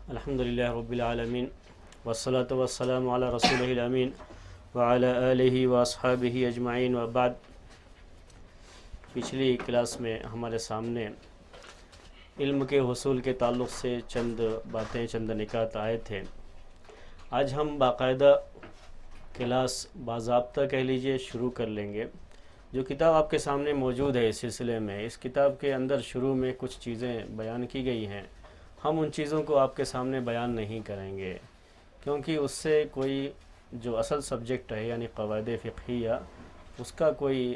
الحمدللہ رب العالمین والصلاة والسلام علی رسولہ الامین وعلی آلہ واصحابہ اجمعین وبعد۔ پچھلی کلاس میں ہمارے سامنے علم کے حصول کے تعلق سے چند باتیں، چند نکات آئے تھے۔ آج ہم باقاعدہ کلاس باضابطہ کہہ لیجئے شروع کر لیں گے۔ جو کتاب آپ کے سامنے موجود ہے اس سلسلے میں، اس کتاب کے اندر شروع میں کچھ چیزیں بیان کی گئی ہیں، ہم ان چیزوں کو آپ کے سامنے بیان نہیں کریں گے، کیونکہ اس سے کوئی جو اصل سبجیکٹ ہے یعنی قواعد فقہیہ، اس کا کوئی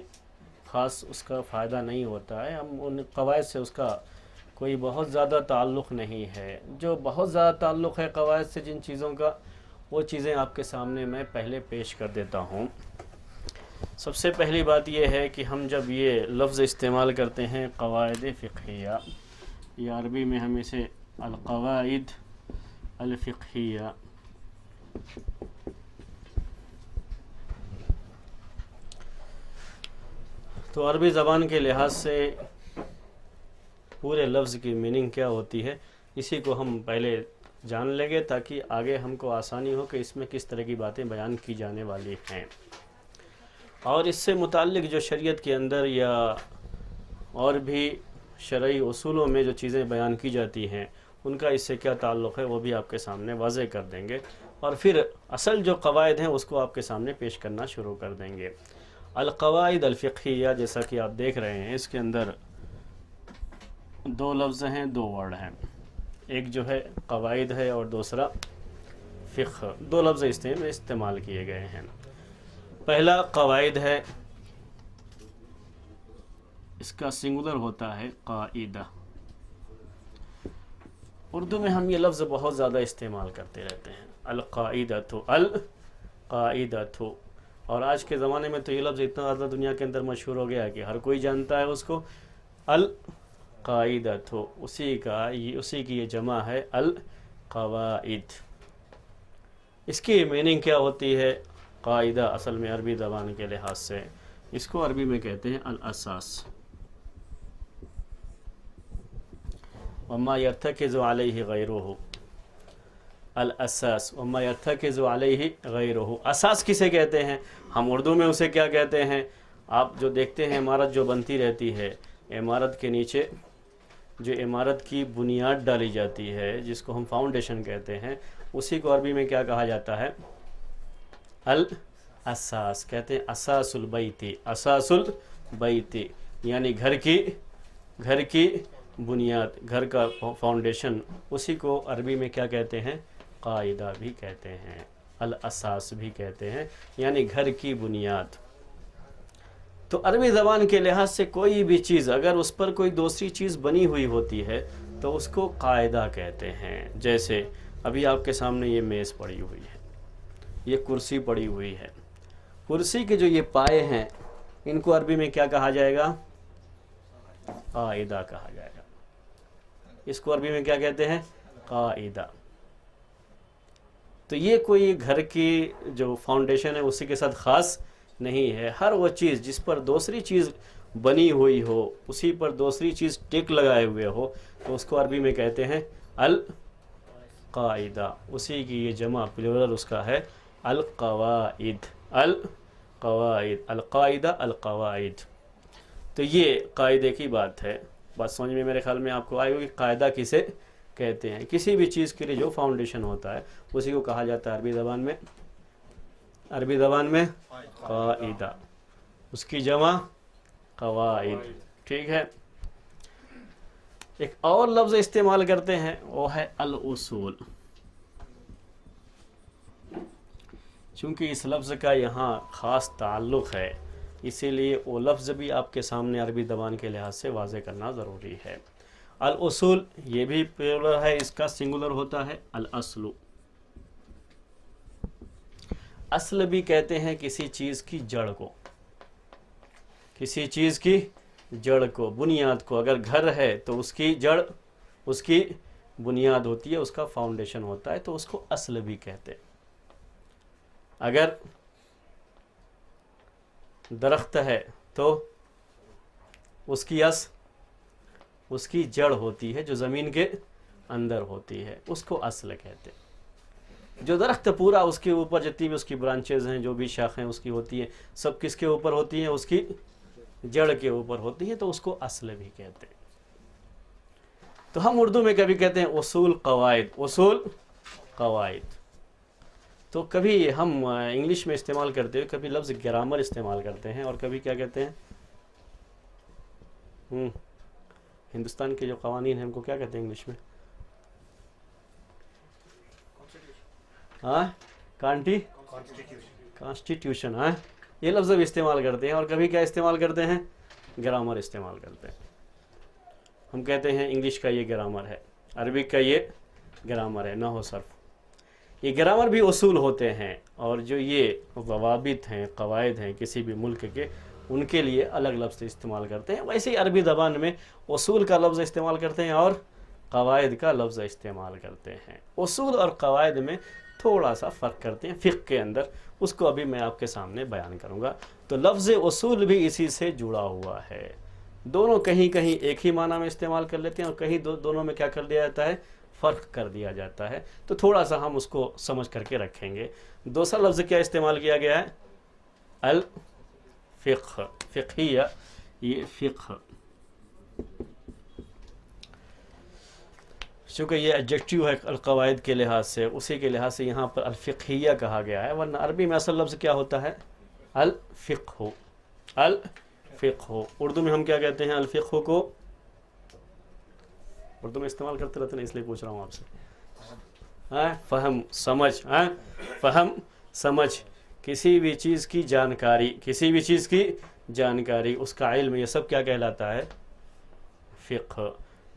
خاص اس کا فائدہ نہیں ہوتا ہے۔ ہم ان قواعد سے اس کا کوئی بہت زیادہ تعلق نہیں ہے۔ جو بہت زیادہ تعلق ہے قواعد سے جن چیزوں کا، وہ چیزیں آپ کے سامنے میں پہلے پیش کر دیتا ہوں۔ سب سے پہلی بات یہ ہے کہ ہم جب یہ لفظ استعمال کرتے ہیں قواعد فقہیہ، یا عربی میں ہم اسے القواعد الفقہیہ، تو عربی زبان کے لحاظ سے پورے لفظ کی میننگ کیا ہوتی ہے، اسی کو ہم پہلے جان لیں گے تاکہ آگے ہم کو آسانی ہو کہ اس میں کس طرح کی باتیں بیان کی جانے والی ہیں۔ اور اس سے متعلق جو شریعت کے اندر یا اور بھی شرعی اصولوں میں جو چیزیں بیان کی جاتی ہیں، ان کا اس سے کیا تعلق ہے وہ بھی آپ کے سامنے واضح کر دیں گے، اور پھر اصل جو قواعد ہیں اس کو آپ کے سامنے پیش کرنا شروع کر دیں گے۔ القواعد الفقہیہ جیسا کہ آپ دیکھ رہے ہیں، اس کے اندر دو لفظ ہیں، دو ورڈ ہیں، ایک جو ہے قواعد ہے اور دوسرا فقہ۔ دو لفظ اس میں استعمال کیے گئے ہیں۔ پہلا قواعد ہے، اس کا سنگولر ہوتا ہے قاعدہ۔ اردو میں ہم یہ لفظ بہت زیادہ استعمال کرتے رہتے ہیں، القاعدۃ، القاعدۃ، اور آج کے زمانے میں تو یہ لفظ اتنا زیادہ دنیا کے اندر مشہور ہو گیا ہے کہ ہر کوئی جانتا ہے اس کو۔ القاعدۃ، اسی کی یہ جمع ہے القواعد۔ اس کی میننگ کیا ہوتی ہے؟ قاعدہ اصل میں عربی زبان کے لحاظ سے اس کو عربی میں کہتے ہیں الاساس، وما يرتكز عليه غيره، الاساس وما يرتكز عليه غيره۔ اساس کسے کہتے ہیں؟ ہم اردو میں اسے کیا کہتے ہیں؟ آپ جو دیکھتے ہیں عمارت جو بنتی رہتی ہے، عمارت کے نیچے جو عمارت کی بنیاد ڈالی جاتی ہے جس کو ہم فاؤنڈیشن کہتے ہیں، اسی کو عربی میں کیا کہا جاتا ہے؟ الاساس کہتے ہیں۔ اساس البیت، اساس البیت یعنی گھر کی بنیاد، گھر کا فاؤنڈیشن، اسی کو عربی میں کیا کہتے ہیں؟ قاعدہ بھی کہتے ہیں، الاساس بھی کہتے ہیں، یعنی گھر کی بنیاد۔ تو عربی زبان کے لحاظ سے کوئی بھی چیز اگر اس پر کوئی دوسری چیز بنی ہوئی ہوتی ہے تو اس کو قاعدہ کہتے ہیں۔ جیسے ابھی آپ کے سامنے یہ میز پڑی ہوئی ہے، یہ کرسی پڑی ہوئی ہے، کرسی کے جو یہ پائے ہیں ان کو عربی میں کیا کہا جائے گا؟ قاعدہ کہا جائے گا۔ اس کو عربی میں کیا کہتے ہیں؟ قاعدہ۔ تو یہ کوئی گھر کی جو فاؤنڈیشن ہے اسی کے ساتھ خاص نہیں ہے، ہر وہ چیز جس پر دوسری چیز بنی ہوئی ہو، اسی پر دوسری چیز ٹیک لگائے ہوئے ہو، تو اس کو عربی میں کہتے ہیں القاعدہ۔ اسی کی یہ جمع پلورل اس کا ہے القواعد، القواعد، القاعدہ، القواعد۔ تو یہ قاعدے کی بات ہے۔ بات سمجھ میں میرے خیال میں آپ کو آئی ہوگی، قاعدہ کسے کہتے ہیں؟ کسی بھی چیز کے لیے جو فاؤنڈیشن ہوتا ہے اسی کو کہا جاتا ہے عربی زبان میں قاعدہ، اس کی جمع قواعد، ٹھیک ہے۔ ایک اور لفظ استعمال کرتے ہیں وہ ہے الاصول۔ چونکہ اس لفظ کا یہاں خاص تعلق ہے، اسی لیے وہ لفظ بھی آپ کے سامنے عربی زبان کے لحاظ سے واضح کرنا ضروری ہے۔ الاصول یہ بھی پلورل ہے، اس کا سنگولر ہوتا ہے الاصل۔ اصل بھی کہتے ہیں کسی چیز کی جڑ کو، کسی چیز کی جڑ کو، بنیاد کو۔ اگر گھر ہے تو اس کی جڑ، اس کی بنیاد ہوتی ہے، اس کا فاؤنڈیشن ہوتا ہے، تو اس کو اصل بھی کہتے ہیں۔ اگر درخت ہے تو اس کی جڑ ہوتی ہے جو زمین کے اندر ہوتی ہے اس کو اصل کہتے ہیں۔ جو درخت پورا اس کے اوپر جتنی بھی اس کی برانچز ہیں، جو بھی شاخیں اس کی ہوتی ہیں، سب کس کے اوپر ہوتی ہیں؟ اس کی جڑ کے اوپر ہوتی ہیں، تو اس کو اصل بھی کہتے ہیں۔ تو ہم اردو میں کبھی کہتے ہیں اصول قواعد، اصول قواعد، تو کبھی ہم انگلش میں استعمال کرتے ہوئے کبھی لفظ گرامر استعمال کرتے ہیں، اور کبھی کیا کہتے ہیں؟ ہندوستان کے جو قوانین ہیں ان کو کیا کہتے ہیں انگلش میں؟ ہاں، کانسٹیٹیوشن، ہاں، یہ لفظ بھی استعمال کرتے ہیں، اور کبھی کیا استعمال کرتے ہیں؟ گرامر استعمال کرتے ہیں۔ ہم کہتے ہیں انگلش کا یہ گرامر ہے، عربک کا یہ گرامر ہے، نحو صرف۔ یہ گرامر بھی اصول ہوتے ہیں، اور جو یہ ضوابط ہیں، قواعد ہیں کسی بھی ملک کے، ان کے لیے الگ لفظ استعمال کرتے ہیں۔ ویسے ہی عربی زبان میں اصول کا لفظ استعمال کرتے ہیں اور قواعد کا لفظ استعمال کرتے ہیں۔ اصول اور قواعد میں تھوڑا سا فرق کرتے ہیں فقہ کے اندر، اس کو ابھی میں آپ کے سامنے بیان کروں گا۔ تو لفظ اصول بھی اسی سے جڑا ہوا ہے، دونوں کہیں کہیں ایک ہی معنی میں استعمال کر لیتے ہیں، اور کہیں دونوں میں کیا کر دیا جاتا ہے؟ فرق کر دیا جاتا ہے۔ تو تھوڑا سا ہم اس کو سمجھ کر کے رکھیں گے۔ دوسرا لفظ کیا استعمال کیا گیا ہے؟ الفقہ، فقہیہ، یہ فقہ، چونکہ یہ ایڈجیکٹیو ہے القواعد کے لحاظ سے، اسی کے لحاظ سے یہاں پر الفقہیہ کہا گیا ہے، ورنہ عربی میں اصل لفظ کیا ہوتا ہے؟ الفقہ، الفقہ۔ اردو میں ہم کیا کہتے ہیں الفقہ کو؟ اردو میں استعمال کرتے رہتے ہیں، اس لیے پوچھ رہا ہوں آپ سے۔ فہم، سمجھ، فہم، سمجھ، کسی بھی چیز کی جانکاری، کسی بھی چیز کی جانکاری، اس کا علم، یہ سب کیا کہلاتا ہے؟ فقہ۔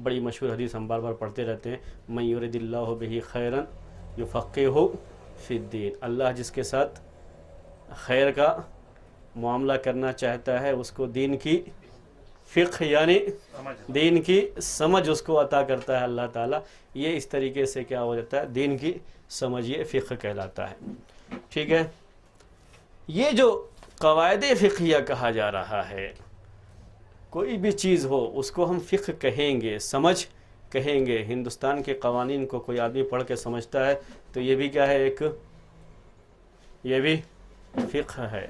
بڑی مشہور حدیث ہم بار بار پڑھتے رہتے ہیں، من یرد اللہ بہ خیرا یفقہہ فی الدین، اللہ جس کے ساتھ خیر کا معاملہ کرنا چاہتا ہے اس کو دین کی فقہ، یعنی دین کی سمجھ اس کو عطا کرتا ہے اللہ تعالیٰ۔ یہ اس طریقے سے کیا ہو جاتا ہے؟ دین کی سمجھ، یہ فقہ کہلاتا ہے۔ ٹھیک ہے، یہ جو قواعد فقہیہ کہا جا رہا ہے، کوئی بھی چیز ہو اس کو ہم فقہ کہیں گے، سمجھ کہیں گے۔ ہندوستان کے قوانین کو کوئی آدمی پڑھ کے سمجھتا ہے تو یہ بھی کیا ہے؟ ایک یہ بھی فقہ ہے۔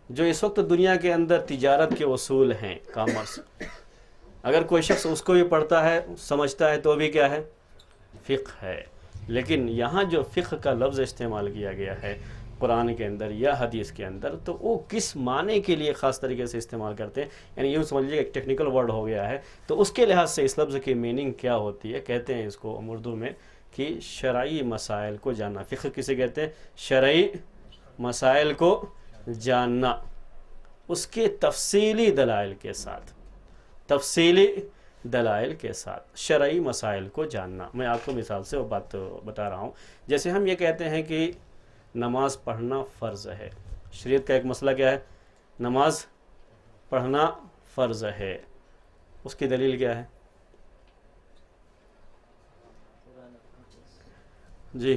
جو اس وقت دنیا کے اندر تجارت کے اصول ہیں، کامرس، اگر کوئی شخص اس کو بھی پڑھتا ہے، سمجھتا ہے، تو بھی کیا ہے؟ فقہ ہے۔ لیکن یہاں جو فقہ کا لفظ استعمال کیا گیا ہے قرآن کے اندر یا حدیث کے اندر، تو وہ کس معنی کے لیے خاص طریقے سے استعمال کرتے ہیں، یعنی یوں سمجھ لیجیے ایک ٹیکنیکل ورڈ ہو گیا ہے، تو اس کے لحاظ سے اس لفظ کی میننگ کیا ہوتی ہے؟ کہتے ہیں اس کو ہم اردو میں کہ شرعی مسائل کو جاننا۔ فقہ کسے کہتے ہیں؟ شرعی مسائل کو جاننا، اس کے تفصیلی دلائل کے ساتھ، تفصیلی دلائل کے ساتھ شرعی مسائل کو جاننا۔ میں آپ کو مثال سے وہ بات بتا رہا ہوں، جیسے ہم یہ کہتے ہیں کہ نماز پڑھنا فرض ہے، شریعت کا ایک مسئلہ کیا ہے؟ نماز پڑھنا فرض ہے، اس کی دلیل کیا ہے؟ جی،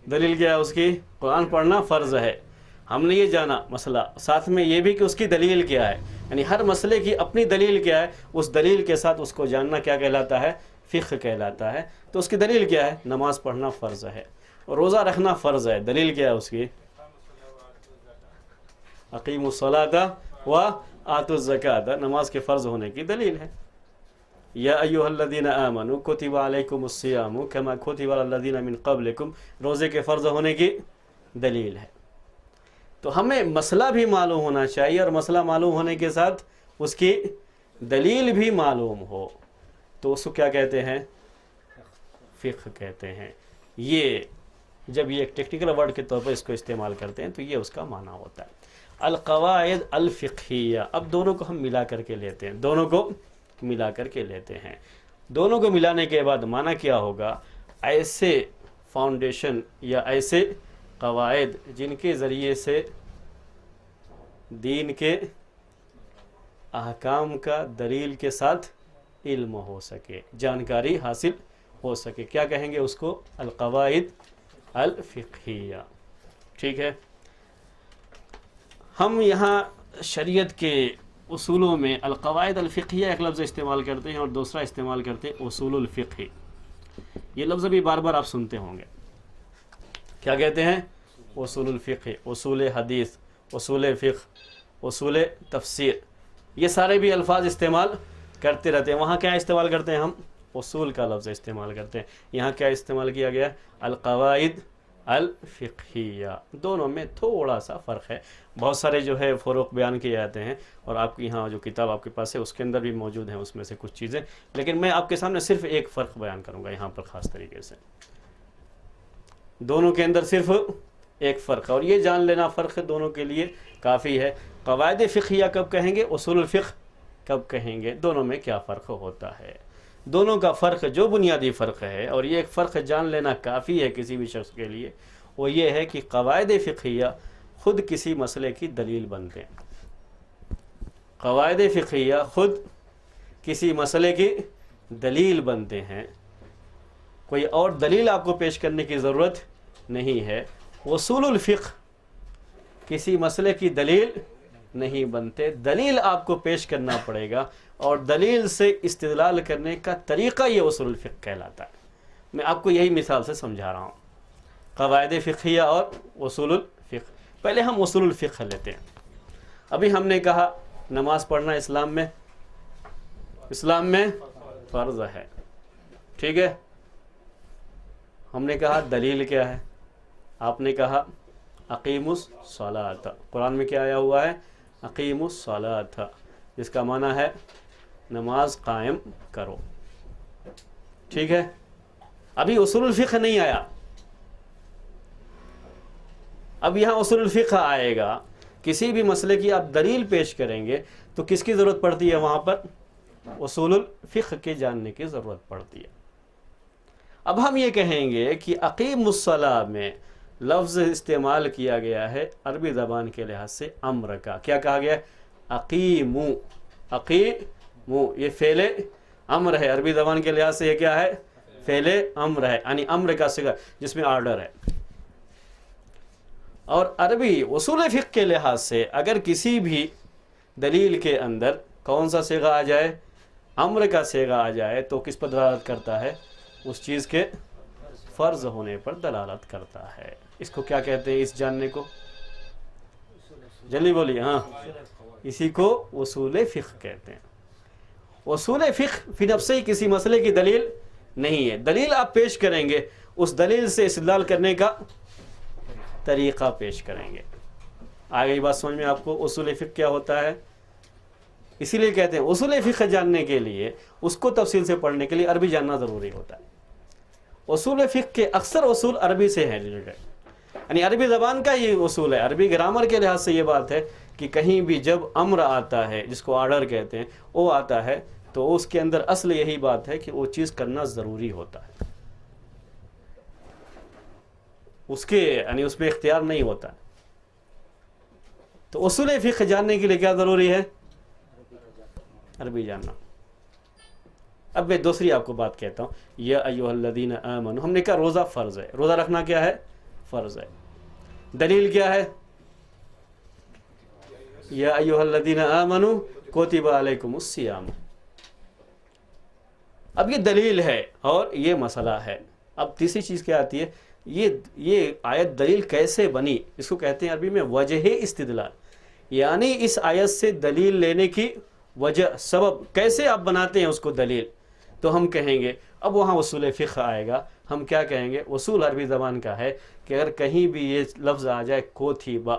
دلیل کیا ہے اس کی؟ قرآن پڑھنا فرض ہے۔ ہم نے یہ جانا مسئلہ، ساتھ میں یہ بھی کہ اس کی دلیل کیا ہے، یعنی ہر مسئلے کی اپنی دلیل کیا ہے، اس دلیل کے ساتھ اس کو جاننا کیا کہلاتا ہے؟ فقہ کہلاتا ہے۔ تو اس کی دلیل کیا ہے؟ نماز پڑھنا فرض ہے، روزہ رکھنا فرض ہے، دلیل کیا ہے اس کی؟ اقیموا الصلاۃ وآتوا الزکاۃ، نماز کے فرض ہونے کی دلیل ہے۔ یا ایھا الذین آمنوا کتب علیکم الصیام کما کتب علی الذین من قبلکم، روزے کے فرض ہونے کی دلیل ہے۔ تو ہمیں مسئلہ بھی معلوم ہونا چاہیے، اور مسئلہ معلوم ہونے کے ساتھ اس کی دلیل بھی معلوم ہو، تو اس کو کیا کہتے ہیں؟ فقہ کہتے ہیں۔ یہ جب یہ ایک ٹیکنیکل ورڈ کے طور پر اس کو استعمال کرتے ہیں تو یہ اس کا معنی ہوتا ہے القواعد الفقہیہ۔ اب دونوں کو ہم ملا کر کے لیتے ہیں، دونوں کو ملا کر کے لیتے ہیں۔ دونوں کو ملانے کے بعد معنی کیا ہوگا؟ ایسے فاؤنڈیشن یا ایسے قواعد جن کے ذریعے سے دین کے احکام کا دلیل کے ساتھ علم ہو سکے، جانکاری حاصل ہو سکے، کیا کہیں گے اس کو؟ القواعد الفقہیہ۔ ٹھیک ہے، ہم یہاں شریعت کے اصولوں میں القواعد الفقہیہ ایک لفظ استعمال کرتے ہیں اور دوسرا استعمال کرتے ہیں اصول الفقہ. یہ لفظ بھی بار بار آپ سنتے ہوں گے. کیا کہتے ہیں؟ اصول الفقہ، اصول حدیث، اصول فقہ، اصول تفسیر. یہ سارے بھی الفاظ استعمال کرتے رہتے ہیں. وہاں کیا استعمال کرتے ہیں ہم؟ اصول کا لفظ استعمال کرتے ہیں. یہاں کیا استعمال کیا گیا؟ القواعد الفقہیہ. دونوں میں تھوڑا سا فرق ہے. بہت سارے جو ہے فروق بیان کیے جاتے ہیں اور آپ کی یہاں جو کتاب آپ کے پاس ہے اس کے اندر بھی موجود ہیں اس میں سے کچھ چیزیں، لیکن میں آپ کے سامنے صرف ایک فرق بیان کروں گا یہاں پر خاص طریقے سے. دونوں کے اندر صرف ایک فرق ہے اور یہ جان لینا فرق دونوں کے لیے کافی ہے. قواعد فقہیہ کب کہیں گے، اصول الفقہ کب کہیں گے، دونوں میں کیا فرق ہوتا ہے. دونوں کا فرق جو بنیادی فرق ہے، اور یہ ایک فرق جان لینا کافی ہے کسی بھی شخص کے لیے، وہ یہ ہے کہ قواعد فقہیہ خود کسی مسئلے کی دلیل بنتے ہیں. قواعد فقہیہ خود کسی مسئلے کی دلیل بنتے ہیں. کوئی اور دلیل آپ کو پیش کرنے کی ضرورت نہیں ہے. اصول الفقہ کسی مسئلے کی دلیل نہیں بنتے، دلیل آپ کو پیش کرنا پڑے گا اور دلیل سے استدلال کرنے کا طریقہ یہ اصول الفقہ کہلاتا ہے. میں آپ کو یہی مثال سے سمجھا رہا ہوں، قواعد فقہیہ اور اصول الفقہ. پہلے ہم اصول الفقہ لیتے ہیں. ابھی ہم نے کہا نماز پڑھنا اسلام میں فرض ہے، ٹھیک ہے. ہم نے کہا دلیل کیا ہے، آپ نے کہا اقیموا الصلاۃ. قرآن میں کیا آیا ہوا ہے؟ اقیموا الصلاۃ، جس کا معنی ہے نماز قائم کرو، ٹھیک ہے. ابھی اصول الفقہ نہیں آیا. اب یہاں اصول الفقہ آئے گا. کسی بھی مسئلے کی آپ دلیل پیش کریں گے تو کس کی ضرورت پڑتی ہے؟ وہاں پر اصول الفقہ کے جاننے کی ضرورت پڑتی ہے. اب ہم یہ کہیں گے کہ اقیم الصلاۃ میں لفظ استعمال کیا گیا ہے عربی زبان کے لحاظ سے امر کا. کیا کہا گیا ہے؟ اقیمو. اقیمو یہ فعل امر ہے. عربی زبان کے لحاظ سے یہ کیا ہے؟ فعل امر ہے، یعنی امر کا صیغہ جس میں آرڈر ہے. اور عربی اصول فقہ کے لحاظ سے اگر کسی بھی دلیل کے اندر کون سا صیغہ آ جائے؟ امر کا صیغہ آ جائے تو کس پر دلالت کرتا ہے؟ اس چیز کے فرض ہونے پر دلالت کرتا ہے. اس کو کیا کہتے ہیں؟ اس جاننے کو جلدی بولیے. ہاں، اسی کو اصول فقہ کہتے ہیں. اصول فقہ فی نفس ہی کسی مسئلے کی دلیل نہیں ہے. دلیل آپ پیش کریں گے، اس دلیل سے استدلال کرنے کا طریقہ پیش کریں گے. آگے یہ بات سمجھ میں آپ کو اصول فقہ کیا ہوتا ہے؟ اسی لیے کہتے ہیں اصول فقہ جاننے کے لیے، اس کو تفصیل سے پڑھنے کے لیے عربی جاننا ضروری ہوتا ہے. اصول فقہ کے اکثر اصول عربی سے ہیں ریلیٹڈ، یعنی عربی زبان کا یہ اصول ہے. عربی گرامر کے لحاظ سے یہ بات ہے کہ کہیں بھی جب امر آتا ہے جس کو آرڈر کہتے ہیں وہ آتا ہے تو اس کے اندر اصل یہی بات ہے کہ وہ چیز کرنا ضروری ہوتا ہے. اس کے یعنی اس میں اختیار نہیں ہوتا. تو اصول فقہ جاننے کے لیے کیا ضروری ہے؟ عربی جاننا. اب میں دوسری آپ کو بات کہتا ہوں. یا ایھا الذین آمنوا، ہم نے کہا روزہ فرض ہے. روزہ رکھنا کیا ہے؟ فرض ہے. دلیل کیا ہے؟ یا ایھا الذین آمنوا کتب علیکم الصیام. اب یہ دلیل ہے اور یہ مسئلہ ہے. اب تیسری چیز کیا آتی ہے؟ یہ آیت دلیل کیسے بنی؟ اس کو کہتے ہیں عربی میں وجہ استدلال. یعنی اس آیت سے دلیل لینے کی وجہ، سبب کیسے آپ بناتے ہیں اس کو دلیل. تو ہم کہیں گے، اب وہاں اصول فقہ آئے گا. ہم کیا کہیں گے؟ اصول عربی زبان کا ہے کہ اگر کہیں بھی یہ لفظ آ جائے کوتھیبا،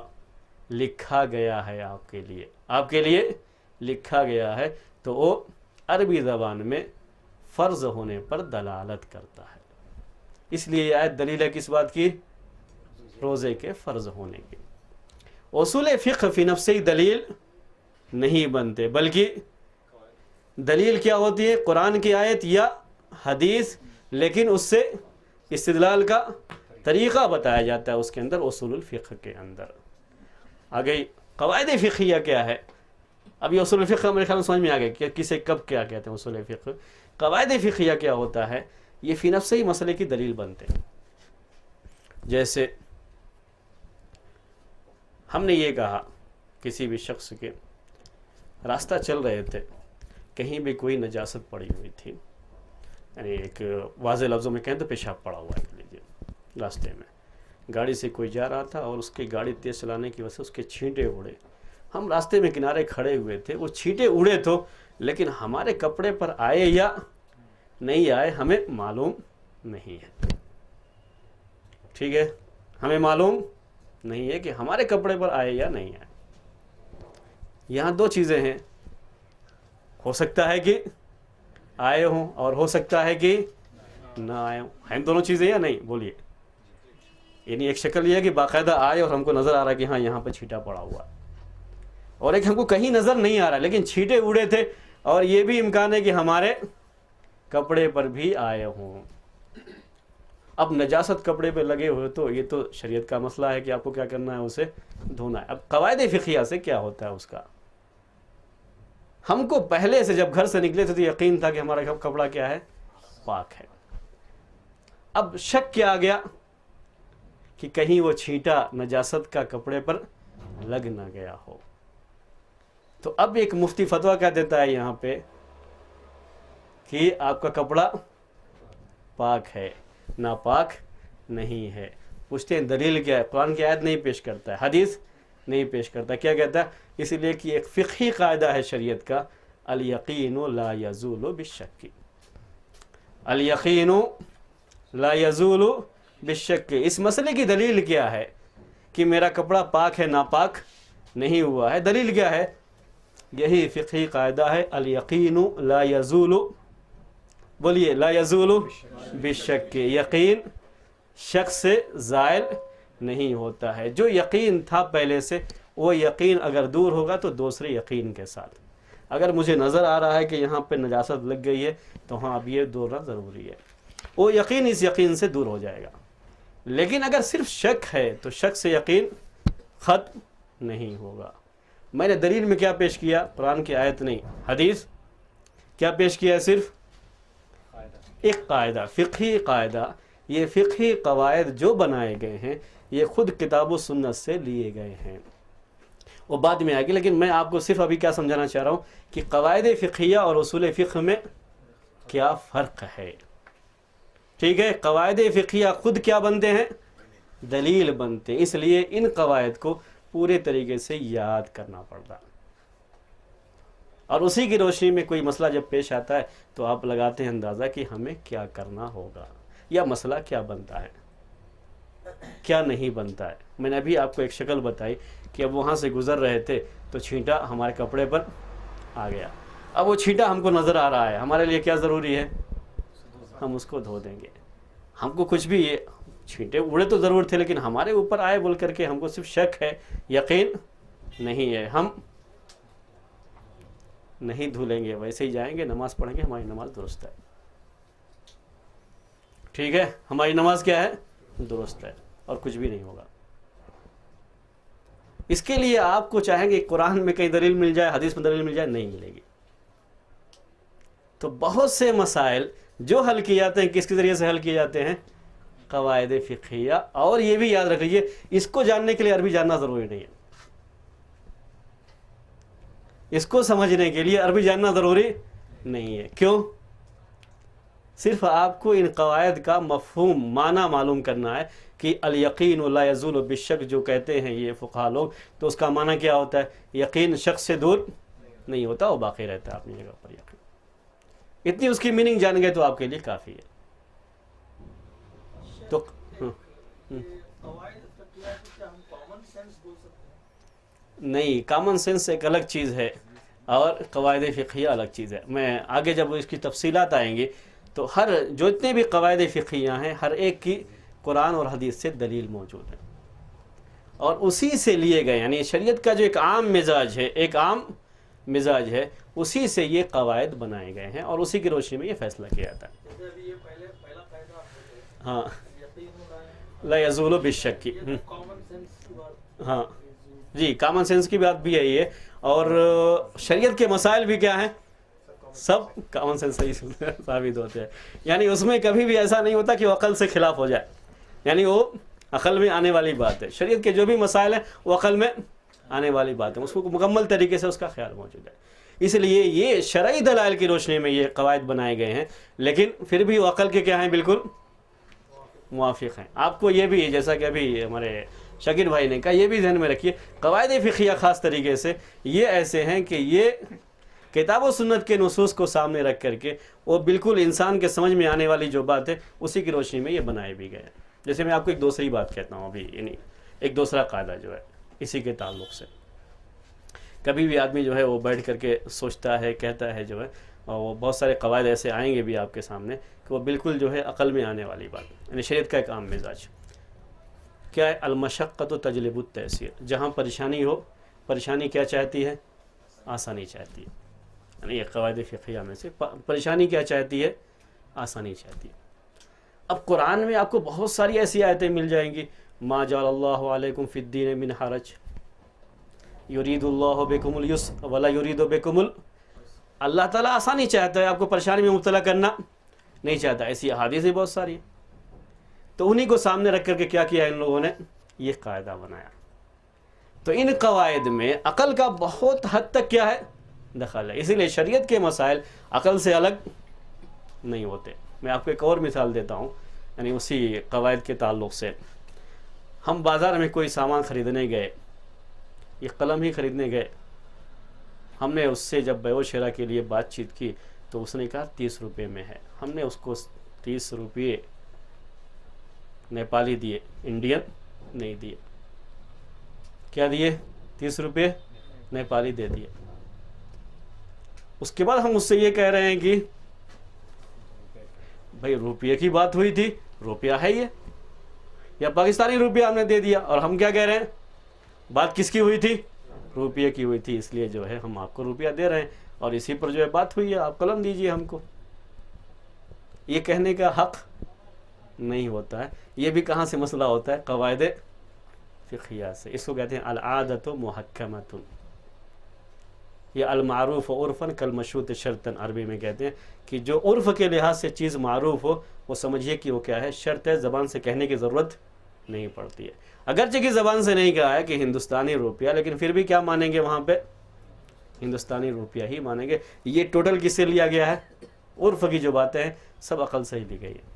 لکھا گیا ہے آپ کے لیے لکھا گیا ہے، تو وہ عربی زبان میں فرض ہونے پر دلالت کرتا ہے. اس لیے یہ آیت دلیل ہے کس بات کی؟ روزے کے فرض ہونے کی. اصول فقہ فی نفس ہی دلیل نہیں بنتے، بلکہ دلیل کیا ہوتی ہے؟ قرآن کی آیت یا حدیث، لیکن اس سے استدلال کا طریقہ بتایا جاتا ہے اس کے اندر، اصول الفقہ کے اندر. آگے قواعد فقہیہ کیا ہے؟ اب یہ اصول فقہ میرے خیال میں سمجھ میں آ گیا کہ کسے کب کیا کہتے ہیں اصول فقہ. قواعد فقہیہ کیا ہوتا ہے؟ یہ فی نفس ہی مسئلے کی دلیل بنتے ہیں. جیسے ہم نے یہ کہا کسی بھی شخص کے راستہ چل رہے تھے، کہیں بھی کوئی نجاست پڑی ہوئی تھی، یعنی ایک واضح لفظوں میں کہیں تو پیشاب پڑا ہوا ہے کہہ لیجیے، راستے میں گاڑی سے کوئی جا رہا تھا اور اس کی گاڑی تیز چلانے کی وجہ سے اس کے چھینٹے اڑے، ہم راستے میں کنارے کھڑے ہوئے تھے، وہ چھینٹے اڑے تو لیکن ہمارے کپڑے پر آئے یا نہیں آئے ہمیں معلوم نہیں ہے، ٹھیک ہے، ہمیں معلوم نہیں ہے کہ ہمارے کپڑے پر آئے یا نہیں آئے۔ یہاں دو چیزیں ہیں، ہو سکتا ہے کہ آئے ہوں اور ہو سکتا ہے کہ نہ آئے ہوں، ہیں دونوں چیزیں یا نہیں بولیے؟ یعنی ایک شکل یہ ہے کہ باقاعدہ آئے اور ہم کو نظر آ رہا ہے کہ ہاں یہاں پہ چھینٹا پڑا ہوا ہے، اور ایک ہم کو کہیں نظر نہیں آ رہا لیکن چھینٹے اڑے تھے، اور یہ بھی امکان ہے کہ ہمارے کپڑے پر بھی آئے ہوں۔ اب نجاست کپڑے پہ لگے ہوئے تو یہ تو شریعت کا مسئلہ ہے کہ آپ کو کیا کرنا ہے، اسے دھونا ہے۔ اب قواعد فقہیہ سے کیا ہوتا ہے اس کا، ہم کو پہلے سے جب گھر سے نکلے تھے تو یقین تھا کہ ہمارا کپڑا کیا ہے، پاک ہے۔ اب شک کیا آ گیا کہ کہیں وہ چھینٹا نجاست کا کپڑے پر لگ نہ گیا ہو، تو اب ایک مفتی فتویٰ کیا دیتا ہے یہاں پہ کہ آپ کا کپڑا پاک ہے، ناپاک نہیں ہے۔ پوچھتے ہیں دلیل کیا ہے؟ قرآن کی آیت نہیں پیش کرتا ہے، حدیث نہیں پیش کرتا، کیا کہتا ہے؟ اس لیے کہ ایک فقہی قاعدہ ہے شریعت کا، الیقین لا یزول بالشک، الیقین لا یزول بالشک۔ اس مسئلے کی دلیل کیا ہے کہ میرا کپڑا پاک ہے ناپاک نہیں ہوا ہے؟ دلیل کیا ہے؟ یہی فقہی قاعدہ ہے، الیقین لا یزول، بولیے لا یزول بالشک، یقین شک سے زائل نہیں ہوتا ہے۔ جو یقین تھا پہلے سے وہ یقین اگر دور ہوگا تو دوسرے یقین کے ساتھ، اگر مجھے نظر آ رہا ہے کہ یہاں پہ نجاست لگ گئی ہے تو ہاں اب یہ دورنا ضروری ہے، وہ یقین اس یقین سے دور ہو جائے گا۔ لیکن اگر صرف شک ہے تو شک سے یقین ختم نہیں ہوگا۔ میں نے دلیل میں کیا پیش کیا؟ قرآن کی آیت نہیں، حدیث کیا پیش کیا ہے؟ صرف ایک قاعدہ، فقہی قاعدہ۔ یہ فقہی قواعد جو بنائے گئے ہیں یہ خود کتاب و سنت سے لیے گئے ہیں، وہ بعد میں آئے گی، لیکن میں آپ کو صرف ابھی کیا سمجھانا چاہ رہا ہوں کہ قواعد فقہیہ اور اصول فقہ میں کیا فرق ہے، ٹھیک ہے؟ قواعد فقہیہ خود کیا بنتے ہیں؟ دلیل بنتے ہیں، اس لیے ان قواعد کو پورے طریقے سے یاد کرنا پڑتا ہے، اور اسی کی روشنی میں کوئی مسئلہ جب پیش آتا ہے تو آپ لگاتے ہیں اندازہ کہ ہمیں کیا کرنا ہوگا، یا مسئلہ کیا بنتا ہے کیا نہیں بنتا ہے۔ میں نے ابھی آپ کو ایک شکل بتائی کہ اب وہاں سے گزر رہے تھے تو چھینٹا ہمارے کپڑے پر آ گیا، اب وہ چھینٹا ہم کو نظر آ رہا ہے، ہمارے لیے کیا ضروری ہے؟ ہم اس کو دھو دیں گے۔ ہم کو کچھ بھی، یہ چھینٹے اڑے تو ضرور تھے لیکن ہمارے اوپر آئے بول کر کے ہم کو صرف شک ہے، یقین نہیں ہے، ہم نہیں دھلیں گے، ویسے ہی جائیں گے، نماز پڑھیں گے، ہماری نماز درست ہے، ٹھیک ہے؟ ہماری نماز کیا ہے؟ درست ہے، اور کچھ بھی نہیں ہوگا۔ اس کے لیے آپ کو چاہیں گے قرآن میں کہیں دلیل مل جائے، حدیث میں دلیل مل جائے، نہیں ملے گی۔ تو بہت سے مسائل جو حل کیے جاتے ہیں کس کے ذریعے سے حل کیے جاتے ہیں؟ قواعد فقہیہ۔ اور یہ بھی یاد رکھ لیجیے، اس کو جاننے کے لیے عربی جاننا ضروری نہیں ہے، اس کو سمجھنے کے لیے عربی جاننا ضروری نہیں ہے۔ کیوں؟ صرف آپ کو ان قواعد کا مفہوم، معنی معلوم کرنا ہے کہ الیقین لا یزول بالشک جو کہتے ہیں یہ فقہا لوگ، تو اس کا معنی کیا ہوتا ہے؟ یقین شک سے دور نہیں ہوتا، وہ باقی رہتا ہے اپنی جگہ پر یقین۔ اتنی اس کی میننگ جان گئے تو آپ کے لیے کافی ہے۔ تو نہیں، کامن سینس ایک الگ چیز ہے اور قواعد فقہیہ الگ چیز ہے۔ میں آگے جب اس کی تفصیلات آئیں گی تو جو اتنے بھی قواعد فقہیہ ہیں ہر ایک کی قرآن اور حدیث سے دلیل موجود ہے، اور اسی سے لیے گئے، یعنی شریعت کا جو ایک عام مزاج ہے، ایک عام مزاج ہے، اسی سے یہ قواعد بنائے گئے ہیں اور اسی کی روشنی میں یہ فیصلہ کیا جاتا ہے۔ ہاں، لا یزول بالشک، ہاں جی، کامن سینس کی بات بھی یہی ہے، اور شریعت کے مسائل بھی کیا ہیں؟ سب کامن سینس سے ہی ثابت ہوتے ہیں، یعنی اس میں کبھی بھی ایسا نہیں ہوتا کہ وہ عقل سے خلاف ہو جائے، یعنی وہ عقل میں آنے والی بات ہے۔ شریعت کے جو بھی مسائل ہیں وہ عقل میں آنے والی بات ہے، اس کو مکمل طریقے سے اس کا خیال موجود ہے۔ اس لیے یہ شرعی دلائل کی روشنی میں یہ قواعد بنائے گئے ہیں، لیکن پھر بھی وہ عقل کے کیا ہیں؟ بالکل موافق ہیں۔ آپ کو یہ بھی، جیسا کہ ابھی ہمارے شکیل بھائی نے کہا، یہ بھی ذہن میں رکھیے، قواعد فقہیہ خاص طریقے سے یہ ایسے ہیں کہ یہ کتاب و سنت کے نصوص کو سامنے رکھ کر کے وہ بالکل انسان کے سمجھ میں آنے والی جو بات ہے اسی کی روشنی میں یہ بنائے بھی گئے ہیں۔ جیسے میں آپ کو ایک دوسری بات کہتا ہوں ابھی، یعنی ایک دوسرا قاعدہ جو ہے اسی کے تعلق سے، کبھی بھی آدمی جو ہے وہ بیٹھ کر کے سوچتا ہے، کہتا ہے جو ہے، اور وہ بہت سارے قواعد ایسے آئیں گے بھی آپ کے سامنے کہ وہ بالکل جو ہے عقل میں آنے والی بات، یعنی شریعت کا ایک عام مزاج کیا ہے؟ المشقۃ تجلب التیسیر، جہاں پریشانی ہو، پریشانی کیا چاہتی ہے؟ آسانی چاہتی ہے۔ یعنی یہ قواعد فقہیہ میں سے پریشانی کیا چاہتی ہے؟ آسانی چاہتی ہے۔ اب قرآن میں آپ کو بہت ساری ایسی آیتیں مل جائیں گی، ما جعل اللہ علیکم فی الدین من حرج یرید اللہ بکم اليسر ولا یرید بکم اللہ تعالیٰ آسانی چاہتا ہے، آپ کو پریشانی میں مبتلا کرنا نہیں چاہتا۔ ایسی احادیث بھی بہت ساری ہیں۔ تو انہی کو سامنے رکھ کر کے کیا کیا ان لوگوں نے؟ یہ قاعدہ بنایا۔ تو ان قواعد میں عقل کا بہت حد تک کیا ہے؟ دخل ہے۔ اسی لیے شریعت کے مسائل عقل سے الگ نہیں ہوتے۔ میں آپ کو ایک اور مثال دیتا ہوں، یعنی اسی قواعد کے تعلق سے۔ ہم بازار میں کوئی سامان خریدنے گئے، یہ قلم ہی خریدنے گئے، ہم نے اس سے جب بیع و شراء کے لیے بات چیت کی تو اس نے کہا 30 روپے میں ہے۔ ہم نے اس کو 30 روپے نیپالی دیے، انڈین نہیں دیے۔ کیا دیے؟ 30 روپے نیپالی دے دیے۔ اس کے بعد ہم اس سے یہ کہہ رہے ہیں کہ بھائی روپیے کی بات ہوئی تھی، روپیہ ہے یہ، یا پاکستانی روپیہ ہم نے دے دیا، اور ہم کیا کہہ رہے ہیں؟ بات کس کی ہوئی تھی؟ روپیے کی ہوئی تھی، اس لیے جو ہے ہم آپ کو روپیہ دے رہے ہیں، اور اسی پر جو ہے بات ہوئی ہے، آپ قلم دیجئے ہم کو۔ یہ کہنے کا حق نہیں ہوتا ہے۔ یہ بھی کہاں سے مسئلہ ہوتا ہے؟ قواعد فقہیہ سے۔ اس کو کہتے ہیں العادۃ محکمۃ، یہ المعروف عرفاً کالمشروط شرطاً، عربی میں کہتے ہیں کہ جو عرف کے لحاظ سے چیز معروف ہو وہ سمجھیے کہ وہ کیا ہے؟ شرط ہے، زبان سے کہنے کی ضرورت نہیں پڑتی ہے۔ اگرچہ کہ زبان سے نہیں کہا ہے کہ ہندوستانی روپیہ، لیکن پھر بھی کیا مانیں گے وہاں پہ؟ ہندوستانی روپیہ ہی مانیں گے۔ یہ ٹوٹل کس سے لیا گیا ہے؟ عرف کی جو باتیں ہیں سب عقل سے ہی لی گئی ہیں۔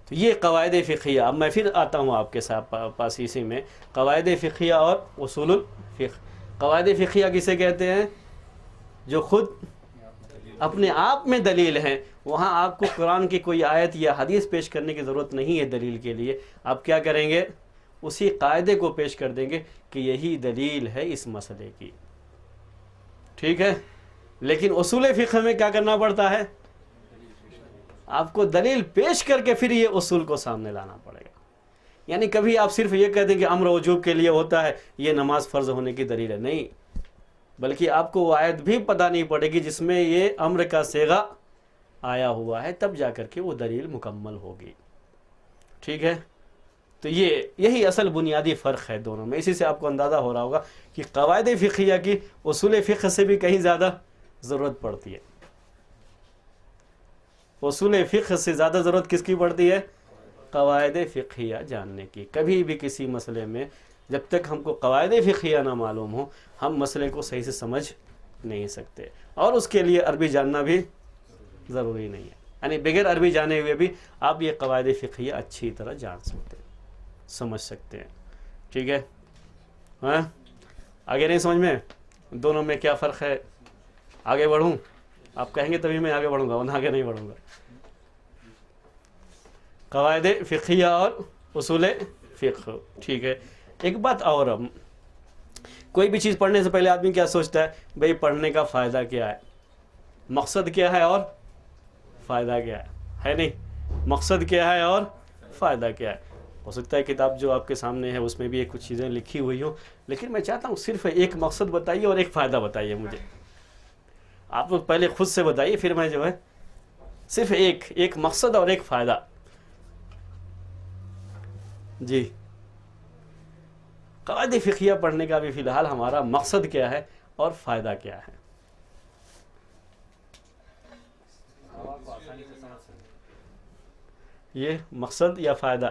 تو یہ قواعد فقہیہ۔ اب میں پھر آتا ہوں آپ کے ساتھ پاس اسی میں، قواعد فقہیہ اور اصول الفقہ۔ قواعد فقہیہ کسے کہتے ہیں؟ جو خود اپنے آپ میں دلیل ہیں، وہاں آپ کو قرآن کی کوئی آیت یا حدیث پیش کرنے کی ضرورت نہیں ہے دلیل کے لیے۔ آپ کیا کریں گے؟ اسی قاعدے کو پیش کر دیں گے کہ یہی دلیل ہے اس مسئلے کی، ٹھیک ہے؟ لیکن اصول فقہ میں کیا کرنا پڑتا ہے؟ آپ کو دلیل پیش کر کے پھر یہ اصول کو سامنے لانا پڑے گا۔ یعنی کبھی آپ صرف یہ کہہ دیں کہ امر وجوب کے لیے ہوتا ہے، یہ نماز فرض ہونے کی دلیل ہے، نہیں، بلکہ آپ کو وہ آیت بھی پتہ نہیں پڑے گی جس میں یہ امر کا صیغہ آیا ہوا ہے، تب جا کر کے وہ دلیل مکمل ہوگی، ٹھیک ہے؟ تو یہی اصل بنیادی فرق ہے دونوں میں۔ اسی سے آپ کو اندازہ ہو رہا ہوگا کہ قواعد فقہیہ کی اصول فقہ سے بھی کہیں زیادہ ضرورت پڑتی ہے۔ اصول فقہ سے زیادہ ضرورت کس کی پڑتی ہے؟ قواعد فقہیہ جاننے کی۔ کبھی بھی کسی مسئلے میں جب تک ہم کو قواعد فقہیہ نہ معلوم ہو، ہم مسئلے کو صحیح سے سمجھ نہیں سکتے، اور اس کے لیے عربی جاننا بھی ضروری نہیں ہے۔ یعنی بغیر عربی جانے ہوئے بھی آپ یہ قواعد فقہیہ اچھی طرح جان سکتے ہیں، سمجھ سکتے ہیں، ٹھیک ہے؟ ہاں، آگے نہیں سمجھ میں؟ دونوں میں کیا فرق ہے؟ آگے بڑھوں؟ آپ کہیں گے تبھی میں آگے بڑھوں گا، ورنہ آگے نہیں بڑھوں گا۔ قواعد فقہیہ اور اصول فقہ، ٹھیک ہے؟ ایک بات اور، کوئی بھی چیز پڑھنے سے پہلے آدمی کیا سوچتا ہے؟ بھئی پڑھنے کا فائدہ کیا ہے، مقصد کیا ہے اور فائدہ کیا ہے نہیں؟ مقصد کیا ہے اور فائدہ کیا ہے؟ ہو سکتا ہے کتاب جو آپ کے سامنے ہے اس میں بھی کچھ چیزیں لکھی ہوئی ہوں، لیکن میں چاہتا ہوں صرف ایک مقصد بتائیے اور ایک فائدہ بتائیے مجھے۔ آپ لوگ پہلے خود سے بتائیے، پھر میں جو ہے صرف ایک مقصد اور ایک فائدہ۔ جی، قواعد فقہیہ پڑھنے کا بھی فی الحال ہمارا مقصد کیا ہے اور فائدہ کیا ہے؟ یہ مقصد یا فائدہ؟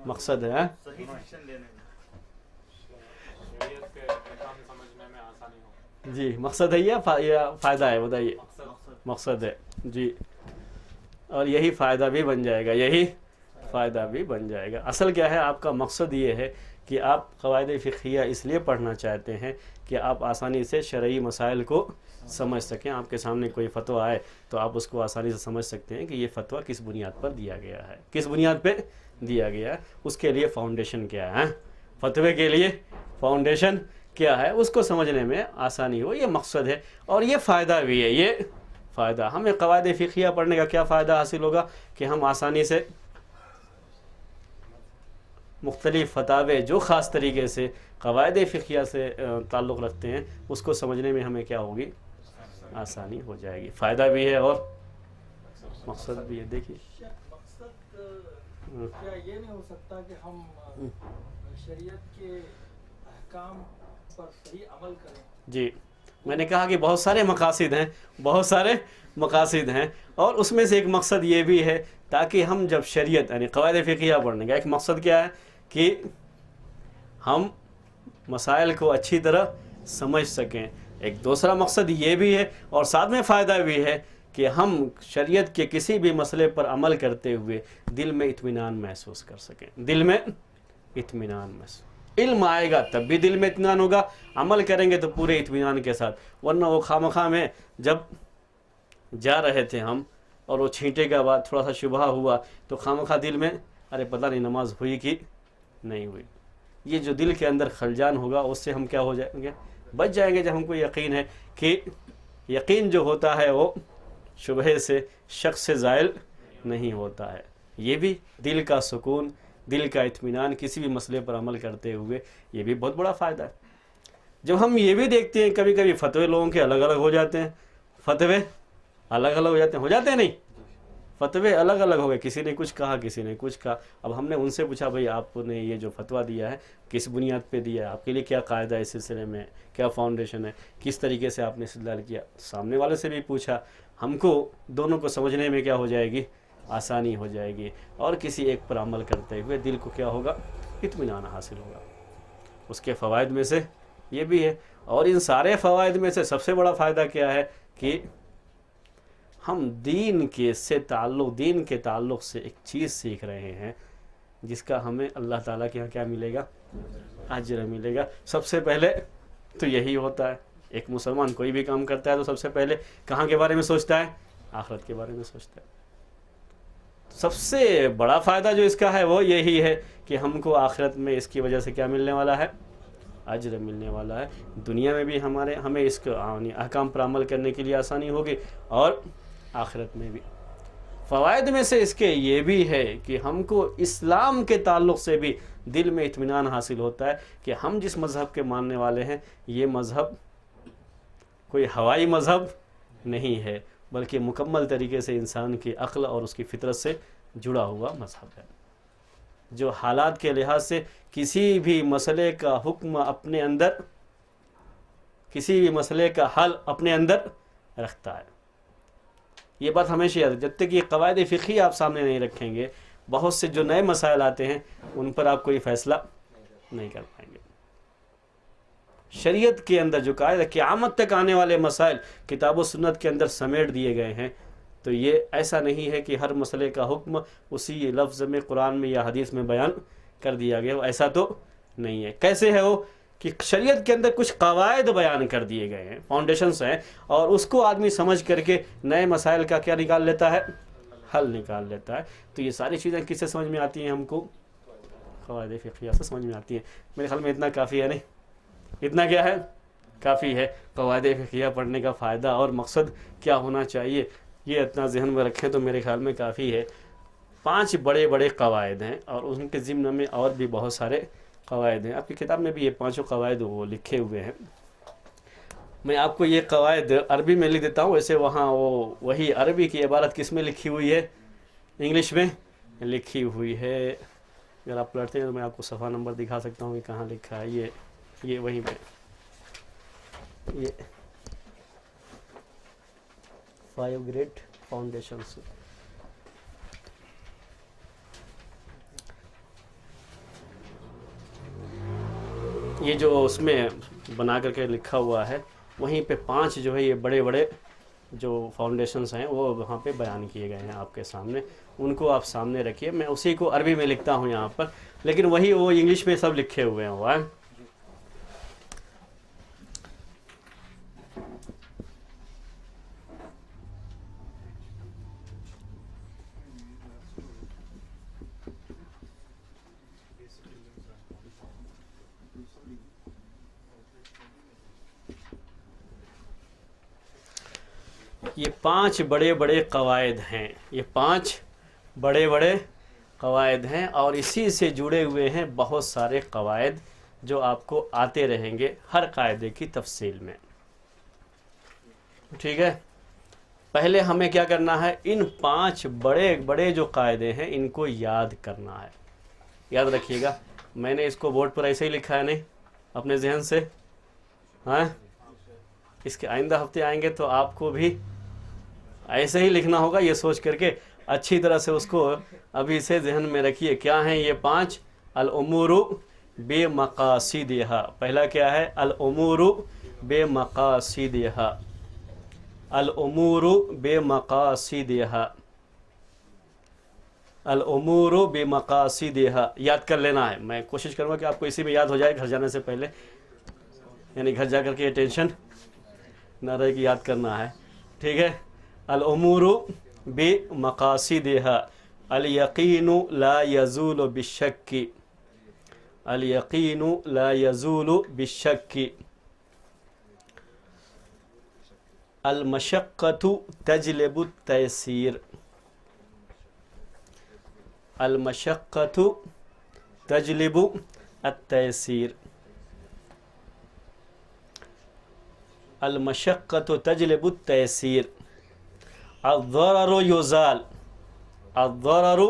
مقصد ہے۔ جی مقصد ہے یا فائدہ ہے؟ بتائیے. مقصد ہے جی، اور یہی فائدہ بھی بن جائے گا، یہی فائدہ بھی بن جائے گا. اصل کیا ہے آپ کا مقصد یہ ہے کہ آپ قواعد فقہیہ اس لیے پڑھنا چاہتے ہیں کہ آپ آسانی سے شرعی مسائل کو سمجھ سکیں. آپ کے سامنے کوئی فتویٰ آئے تو آپ اس کو آسانی سے سمجھ سکتے ہیں کہ یہ فتویٰ کس بنیاد پر دیا گیا ہے، کس بنیاد پہ دیا گیا ہے، اس کے لیے فاؤنڈیشن کیا ہے، فتوے کے لیے فاؤنڈیشن کیا ہے، اس کو سمجھنے میں آسانی ہو. یہ مقصد ہے اور یہ فائدہ بھی ہے. یہ فائدہ ہمیں قواعد فقہیہ پڑھنے کا کیا فائدہ حاصل ہوگا کہ ہم آسانی سے مختلف فتاوے جو خاص طریقے سے قواعد فقہیہ سے تعلق رکھتے ہیں اس کو سمجھنے میں ہمیں کیا ہوگی، آسانی ہو جائے گی. فائدہ بھی ہے اور مقصد بھی ہے. دیکھیے مقصد کیا یہ نہیں ہو سکتا کہ ہم شریعت کے احکام پر صحیح عمل کریں؟ جی میں نے کہا کہ بہت سارے مقاصد ہیں، بہت سارے مقاصد ہیں، اور اس میں سے ایک مقصد یہ بھی ہے تاکہ ہم جب شریعت یعنی قواعد فقہیہ پڑھنے کا ایک مقصد کیا ہے کہ ہم مسائل کو اچھی طرح سمجھ سکیں. ایک دوسرا مقصد یہ بھی ہے اور ساتھ میں فائدہ بھی ہے کہ ہم شریعت کے کسی بھی مسئلے پر عمل کرتے ہوئے دل میں اطمینان محسوس کر سکیں. دل میں اطمینان محسوس، علم آئے گا تب بھی دل میں اطمینان ہوگا، عمل کریں گے تو پورے اطمینان کے ساتھ. ورنہ وہ خامخواہ میں جب جا رہے تھے ہم اور وہ چھینٹے کے بعد تھوڑا سا شبہ ہوا تو خامخواہ دل میں ارے پتہ نہیں نماز ہوئی کہ نہیں ہوئی. یہ جو دل کے اندر خلجان ہوگا اس سے ہم کیا ہو جائیں گے، بچ جائیں گے. جب ہم کو یقین ہے کہ یقین جو ہوتا ہے وہ شبہ سے شک سے زائل نہیں ہوتا ہے. یہ بھی دل کا سکون، دل کا اطمینان کسی بھی مسئلے پر عمل کرتے ہوئے یہ بھی بہت بڑا فائدہ ہے. جب ہم یہ بھی دیکھتے ہیں کبھی کبھی فتوے لوگوں کے الگ الگ ہو جاتے ہیں، فتوے الگ الگ ہو جاتے ہیں نہیں، فتوے الگ الگ ہو گئے، کسی نے کچھ کہا کسی نے کچھ کہا. اب ہم نے ان سے پوچھا بھئی آپ نے یہ جو فتویٰ دیا ہے کس بنیاد پہ دیا ہے، آپ کے لیے کیا قاعدہ ہے اس سلسلے میں، کیا فاؤنڈیشن ہے، کس طریقے سے آپ نے استدلال کیا. سامنے والے سے بھی پوچھا. ہم کو دونوں کو سمجھنے میں کیا ہو جائے گی، آسانی ہو جائے گی، اور کسی ایک پر عمل کرتے ہوئے دل کو کیا ہوگا، اطمینان حاصل ہوگا. اس کے فوائد میں سے یہ بھی ہے. اور ان سارے فوائد میں سے سب سے بڑا فائدہ کیا ہے کہ ہم دین کے تعلق سے ایک چیز سیکھ رہے ہیں جس کا ہمیں اللہ تعالیٰ کے یہاں کیا ملے گا، اجر ملے گا. سب سے پہلے تو یہی ہوتا ہے، ایک مسلمان کوئی بھی کام کرتا ہے تو سب سے پہلے کہاں کے بارے میں سوچتا ہے، آخرت کے بارے میں سوچتا ہے. سب سے بڑا فائدہ جو اس کا ہے وہ یہی ہے کہ ہم کو آخرت میں اس کی وجہ سے کیا ملنے والا ہے، اجر ملنے والا ہے. دنیا میں بھی ہمیں اس کو احکام پر عمل کرنے کے لیے آسانی ہوگی اور آخرت میں بھی. فوائد میں سے اس کے یہ بھی ہے کہ ہم کو اسلام کے تعلق سے بھی دل میں اطمینان حاصل ہوتا ہے کہ ہم جس مذہب کے ماننے والے ہیں یہ مذہب کوئی ہوائی مذہب نہیں ہے بلکہ مکمل طریقے سے انسان کی عقل اور اس کی فطرت سے جڑا ہوا مذہب ہے، جو حالات کے لحاظ سے کسی بھی مسئلے کا حکم اپنے اندر، کسی بھی مسئلے کا حل اپنے اندر رکھتا ہے. یہ بات ہمیشہ یاد ہے. جب تک یہ قواعد فقہی آپ سامنے نہیں رکھیں گے بہت سے جو نئے مسائل آتے ہیں ان پر آپ کوئی فیصلہ نہیں کر پائیں گے. شریعت کے اندر جو قاعدہ قیامت تک آنے والے مسائل کتاب و سنت کے اندر سمیٹ دیے گئے ہیں، تو یہ ایسا نہیں ہے کہ ہر مسئلے کا حکم اسی لفظ میں قرآن میں یا حدیث میں بیان کر دیا گیا. ایسا تو نہیں ہے. کیسے ہے وہ کہ شریعت کے اندر کچھ قواعد بیان کر دیے گئے ہیں، فاؤنڈیشنز ہیں، اور اس کو آدمی سمجھ کر کے نئے مسائل کا کیا نکال لیتا ہے، حل نکال لیتا ہے. تو یہ ساری چیزیں کس سے سمجھ میں آتی ہیں ہم کو، قواعد فقہیہ سے سمجھ میں آتی ہیں. میرے خیال میں اتنا کافی ہے. نہیں اتنا کیا ہے، کافی ہے. قواعد فقہیہ پڑھنے کا فائدہ اور مقصد کیا ہونا چاہیے یہ اتنا ذہن میں رکھیں تو میرے خیال میں کافی ہے. 5 بڑے بڑے قواعد ہیں اور ان کے ضمن میں اور بھی بہت سارے قواعد ہیں. آپ کی کتاب میں بھی یہ 5 قواعد وہ لکھے ہوئے ہیں. میں آپ کو یہ قواعد عربی میں لکھ دیتا ہوں. ویسے وہاں وہی عربی کی عبارت کس میں لکھی ہوئی ہے، انگلش میں لکھی ہوئی ہے. اگر آپ پڑھتے ہیں تو میں آپ کو صفحہ نمبر دکھا سکتا ہوں کہ کہاں لکھا ہے. یہ وہیں پہ یہ 5 گریٹ فاؤنڈیشنز. یہ جو اس میں بنا کر کے لکھا ہوا ہے وہیں پہ 5 جو ہے یہ بڑے بڑے جو فاؤنڈیشنز ہیں وہ وہاں پہ بیان کیے گئے ہیں آپ کے سامنے. ان کو آپ سامنے رکھیے. میں اسی کو عربی میں لکھتا ہوں یہاں پر، لیکن وہی وہ انگلش میں سب لکھے ہوئے ہیں وہ. یہ 5 بڑے بڑے قواعد ہیں، یہ 5 بڑے بڑے قواعد ہیں، اور اسی سے جڑے ہوئے ہیں بہت سارے قواعد جو آپ کو آتے رہیں گے ہر قاعدے کی تفصیل میں. ٹھیک ہے، پہلے ہمیں کیا کرنا ہے، ان 5 بڑے بڑے جو قاعدے ہیں ان کو یاد کرنا ہے. یاد رکھیے گا، میں نے اس کو بورڈ پر ایسے ہی لکھا ہے، نہیں اپنے ذہن سے. ہاں، اس کے آئندہ ہفتے آئیں گے تو آپ کو بھی ایسے ہی لکھنا ہوگا، یہ سوچ کر کے اچھی طرح سے اس کو ابھی سے ذہن میں رکھیے. کیا ہیں یہ 5؟ الامور بمقاصدها. پہلا کیا ہے؟ الامور بمقاصدها. الامور بمقاصدها. الامور بمقاصدها یاد کر لینا ہے. میں کوشش کروں گا کہ آپ کو اسی میں یاد ہو جائے گھر جانے سے پہلے، یعنی گھر جا کر کے یہ ٹینشن نہ رہے کہ یاد کرنا ہے. ٹھیک ہے، الامور بمقاصدها. الیقین لا یزول بالشک. الیقین لا یزول بالشک. المشقۃ تجلب التیسیر. المشقۃ تجلب التیسیر. المشقۃ تجلب التیسیر. الضرر یزال. الضرر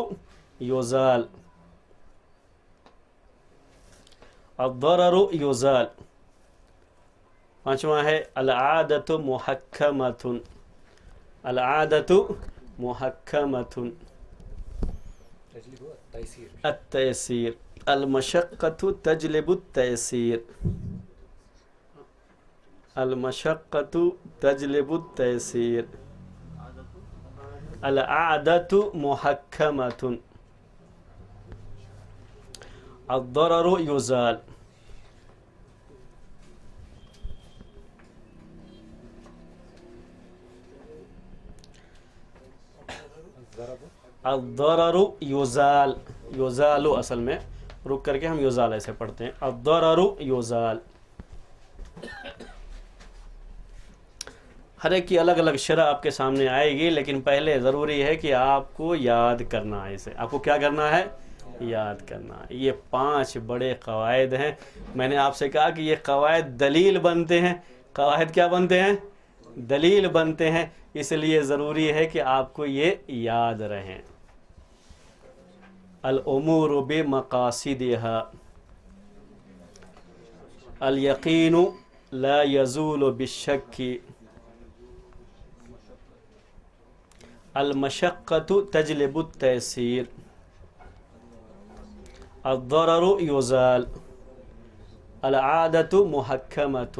یزال. الضرر یزال. پانچواں ہے العادۃ محکمۃ. العادۃ محکمۃ. التیسیر. المشقۃ تجلب التیسیر. المشقۃ تجلب التیسیر. العادۃ محکمۃ. الضرر یزال. الضرر یزال. یزال اصل میں رک کر کے ہم یزال ایسے پڑھتے ہیں. الضرر یزال. ہر ایک کی الگ الگ شرح آپ کے سامنے آئے گی، لیکن پہلے ضروری ہے کہ آپ کو یاد کرنا ہے. اسے آپ کو کیا کرنا ہے؟ یاد کرنا ہے. یہ 5 بڑے قواعد ہیں. میں نے آپ سے کہا کہ یہ قواعد دلیل بنتے ہیں. قواعد کیا بنتے ہیں؟ دلیل بنتے ہیں. اس لیے ضروری ہے کہ آپ کو یہ یاد رہیں. الامور بمقاصدها. الیقین لا یزول بالشک. المشقۃ تجلب التیسیر. الضرر یزال. العادۃ محکمۃ.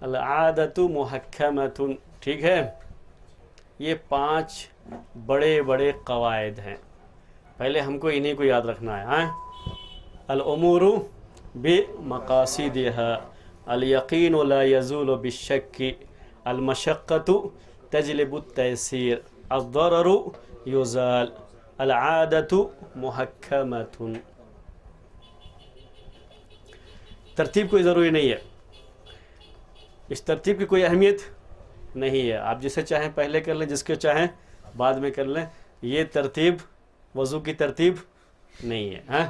العادۃ محکمۃ. ٹھیک ہے، یہ 5 بڑے بڑے قواعد ہیں. پہلے ہم کو انہیں کو یاد رکھنا ہے. الامور بمقاصدها. الیقین لا یزول بالشک. المشقۃ تجلب التیسیر. الضرر یزال. العادۃ محکمۃ. ترتیب کوئی ضروری نہیں ہے، اس ترتیب کی کوئی اہمیت نہیں ہے. آپ جسے چاہیں پہلے کر لیں، جس کے چاہیں بعد میں کر لیں. یہ ترتیب وضو کی ترتیب نہیں ہے. ہاں،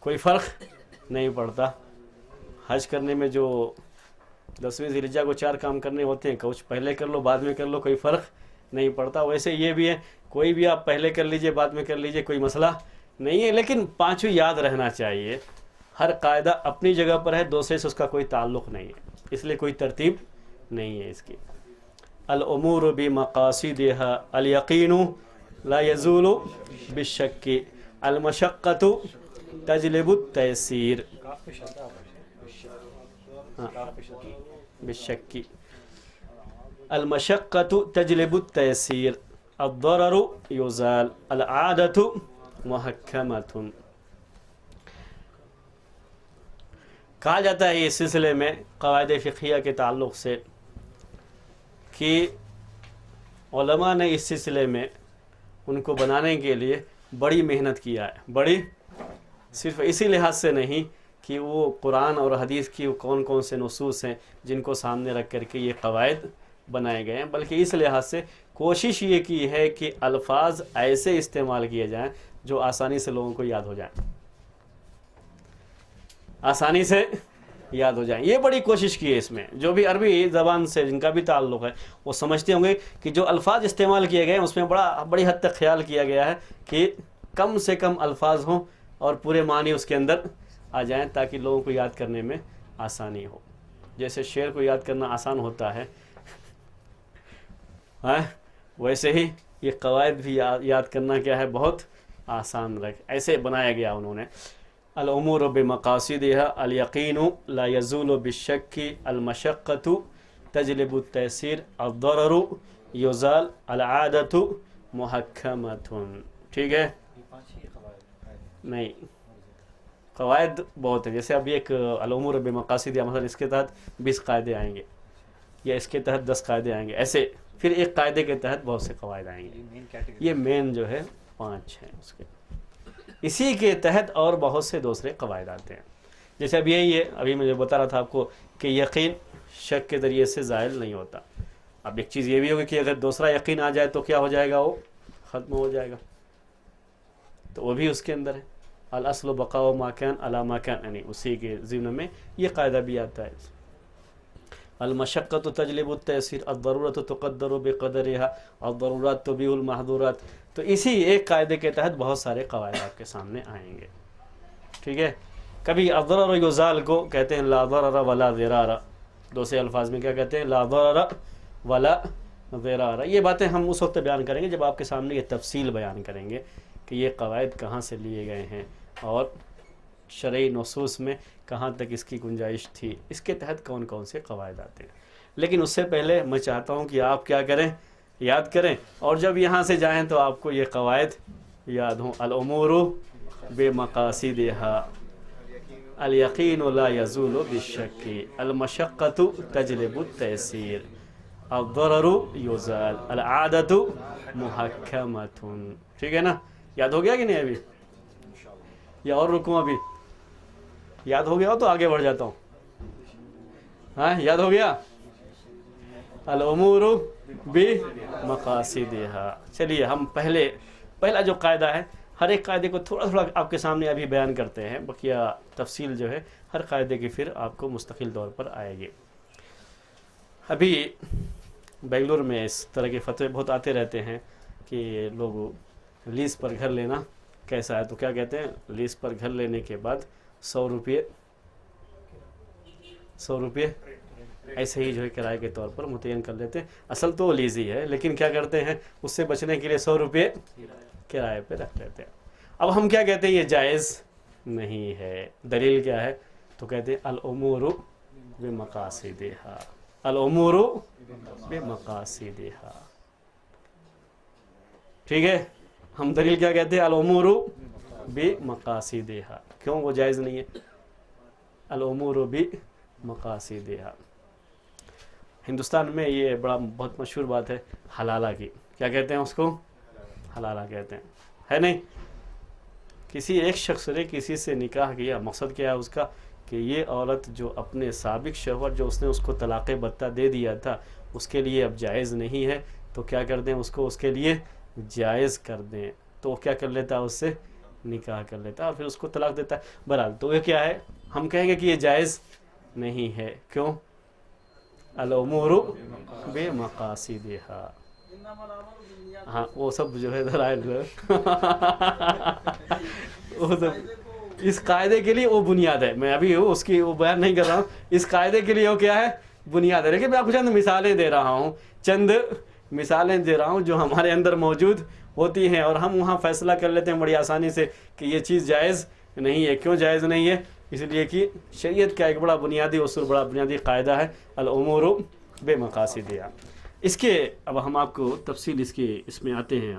کوئی فرق نہیں پڑتا. حج کرنے میں جو 10ویں ذی الحجہ کو 4 کام کرنے ہوتے ہیں، کچھ پہلے کر لو بعد میں کر لو، کوئی فرق نہیں پڑتا. ویسے یہ بھی ہے، کوئی بھی آپ پہلے کر لیجئے بعد میں کر لیجئے، کوئی مسئلہ نہیں ہے. لیکن 5 یاد رہنا چاہیے. ہر قاعدہ اپنی جگہ پر ہے، دوسرے سے اس کا کوئی تعلق نہیں ہے، اس لیے کوئی ترتیب نہیں ہے اس کی. الامور بمقاصدها الیقین لا یزول بالشک المشقۃ تجلب التیسیر. بالشک المشقۃ تجلب التیسیر الضرر یزال العادۃ محکمۃ. کہا جاتا ہے اس سلسلے میں قواعد فقہیہ کے تعلق سے کہ علماء نے اس سلسلے میں ان کو بنانے کے لیے بڑی محنت کیا ہے. بڑی صرف اسی لحاظ سے نہیں کہ وہ قرآن اور حدیث کی کون کون سے نصوص ہیں جن کو سامنے رکھ کر کے یہ قواعد بنائے گئے ہیں، بلکہ اس لحاظ سے کوشش یہ کی ہے کہ الفاظ ایسے استعمال کیے جائیں جو آسانی سے لوگوں کو یاد ہو جائیں، آسانی سے یاد ہو جائیں. یہ بڑی کوشش کی ہے اس میں. جو بھی عربی زبان سے جن کا بھی تعلق ہے وہ سمجھتے ہوں گے کہ جو الفاظ استعمال کیے گئے ہیں اس میں بڑی حد تک خیال کیا گیا ہے کہ کم سے کم الفاظ ہوں اور پورے معنی اس کے اندر آ جائیں تاکہ لوگوں کو یاد کرنے میں آسانی ہو. جیسے شعر کو یاد کرنا آسان ہوتا ہے ویسے ہی یہ قواعد بھی یاد کرنا کیا ہے، بہت آسان ایسے بنایا گیا انہوں نے. الامور بمقاصدها الیقین لا یزول بالشک المشقۃ تجلب التیسیر الضرر یزال العادۃ محکمۃ. ٹھیک ہے؟ نہیں، قواعد بہت ہیں. جیسے اب ایک الامور بمقاصدها مثلا اس کے تحت 20 قاعدے آئیں گے یا اس کے تحت 10 قاعدے آئیں گے، ایسے پھر ایک قاعدے کے تحت بہت سے قواعد آئیں گے. یہ مین جو ہے 5 ہیں اس کے. اسی کے تحت اور بہت سے دوسرے قواعد آتے ہیں. جیسے اب یہی ہے، ابھی میں جو بتا رہا تھا آپ کو کہ یقین شک کے ذریعے سے زائل نہیں ہوتا. اب ایک چیز یہ بھی ہوگی کہ اگر دوسرا یقین آ جائے تو کیا ہو جائے گا، وہ ختم ہو جائے گا، تو وہ بھی اس کے اندر ہے. الاصل بقاء ما کان علی ما کان، یعنی اسی کے ضمن میں یہ قاعدہ بھی آتا ہے. المشقۃ تجلب التیسیر الضرورۃ تقدر بقدرها الضرورات تبیح المحظورات. تو اسی ایک قاعدے کے تحت بہت سارے قواعد آپ کے سامنے آئیں گے. ٹھیک ہے؟ کبھی الضرر یزال کو کہتے ہیں لا ضرر ولا ضرار. دوسرے الفاظ میں کیا کہتے ہیں؟ لا ضرر ولا ضرار. یہ باتیں ہم اس وقت بیان کریں گے جب آپ کے سامنے یہ تفصیل بیان کریں گے کہ یہ قواعد کہاں سے لیے گئے ہیں اور شرعی نصوص میں کہاں تک اس کی گنجائش تھی، اس کے تحت کون کون سے قواعد آتے ہیں. لیکن اس سے پہلے میں چاہتا ہوں کہ آپ کیا کریں، یاد کریں، اور جب یہاں سے جائیں تو آپ کو یہ قواعد یاد ہوں. الامور بمقاصدها الیقین لا یزول بالشک المشقۃ تجلب التیسیر الضرر یزال العادۃ محکمۃ. ٹھیک ہے نا؟ یاد ہو گیا کہ نہیں ابھی؟ یا اور رکوں؟ ابھی یاد ہو گیا ہو تو آگے بڑھ جاتا ہوں. ہاں یاد ہو گیا؟ الامور بمقاصدها. چلیے ہم پہلا جو قاعدہ ہے، ہر ایک قاعدے کو تھوڑا تھوڑا آپ کے سامنے ابھی بیان کرتے ہیں، بقیہ تفصیل جو ہے ہر قاعدے کی پھر آپ کو مستقل طور پر آئے گی. ابھی بنگلور میں اس طرح کے فتوے بہت آتے رہتے ہیں کہ لوگ لیز پر گھر لینا کیسا ہے، تو کیا کہتے ہیں، لیز پر گھر لینے کے بعد 100 روپے ایسے ہی جو ہے کرائے کے طور پر متعین کر لیتے ہیں. اصل تو لیز ہی ہے، لیکن کیا کرتے ہیں، اس سے بچنے کے لیے 100 روپے کرائے پہ رکھ لیتے ہیں. اب ہم کیا کہتے ہیں، یہ جائز نہیں ہے. دلیل کیا ہے؟ تو کہتے ہیں الامور بمقاصدها. الامور بمقاصدها. ٹھیک ہے؟ ہم دلیل کیا کہتے ہیں؟ الامور بمقاصدها. کیوں وہ جائز نہیں ہے؟ الامور بمقاصدها. ہندوستان میں یہ بہت مشہور بات ہے حلالہ کی. کیا کہتے ہیں اس کو؟ حلالہ کہتے ہیں، ہے نہیں؟ کسی ایک شخص نے کسی سے نکاح کیا، مقصد کیا ہے اس کا کہ یہ عورت جو اپنے سابق شوہر جو اس نے اس کو طلاق بتہ دے دیا تھا اس کے لیے اب جائز نہیں ہے، تو کیا کر دیں، اس کو اس کے لیے جائز کر دیں. تو وہ کیا کر لیتا ہے، اس سے نکاح کر لیتا ہے اور پھر اس کو طلاق دیتا ہے. بہرحال تو یہ کیا ہے، ہم کہیں گے کہ یہ جائز نہیں ہے. کیوں؟ الامور بمقاصدها. ہاں وہ سب جو ہے دلائل جو ہے وہ سب اس قاعدے کے لیے وہ بنیاد ہے. میں ابھی اس کی وہ بیان نہیں کر رہا ہوں. اس قاعدے کے لیے وہ کیا ہے؟ بنیاد ہے. لیکن میں آپ کو چند مثالیں دے رہا ہوں، جو ہمارے اندر موجود ہوتی ہیں، اور ہم وہاں فیصلہ کر لیتے ہیں بڑی آسانی سے کہ یہ چیز جائز نہیں ہے. کیوں جائز نہیں ہے؟ اس لیے کہ شریعت کا ایک بڑا بنیادی اصول، بڑا بنیادی قاعدہ ہے الامور بمقاصدہا. اس کے اب ہم آپ کو تفصیل اس میں آتے ہیں.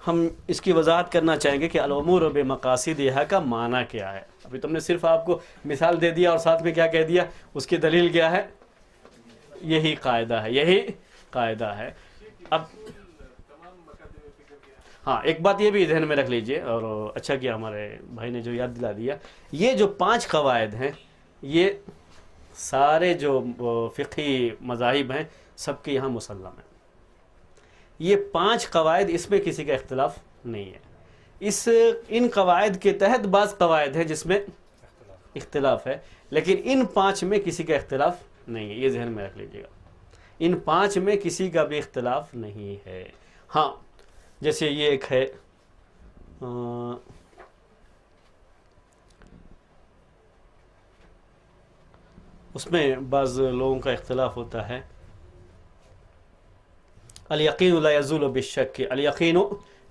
ہم اس کی وضاحت کرنا چاہیں گے کہ الامور بمقاصدہا کا معنی کیا ہے. ابھی تم نے صرف آپ کو مثال دے دیا اور ساتھ میں کیا کہہ دیا، اس کی دلیل کیا ہے؟ یہی قاعدہ ہے. اب ہاں ایک بات یہ بھی ذہن میں رکھ لیجئے، اور اچھا کیا ہمارے بھائی نے جو یاد دلا دیا، یہ جو 5 قواعد ہیں، یہ سارے جو فقہی مذاہب ہیں سب کے یہاں مسلم ہیں. یہ 5 قواعد، اس میں کسی کا اختلاف نہیں ہے. ان قواعد کے تحت بعض قواعد ہیں جس میں اختلاف ہے، لیکن ان 5 میں کسی کا اختلاف نہیں ہے. یہ ذہن میں رکھ لیجئے گا، ان 5 میں کسی کا بھی اختلاف نہیں ہے. ہاں جیسے یہ ایک ہے اس میں بعض لوگوں کا اختلاف ہوتا ہے. الیقین لا یزول بالشک، الیقین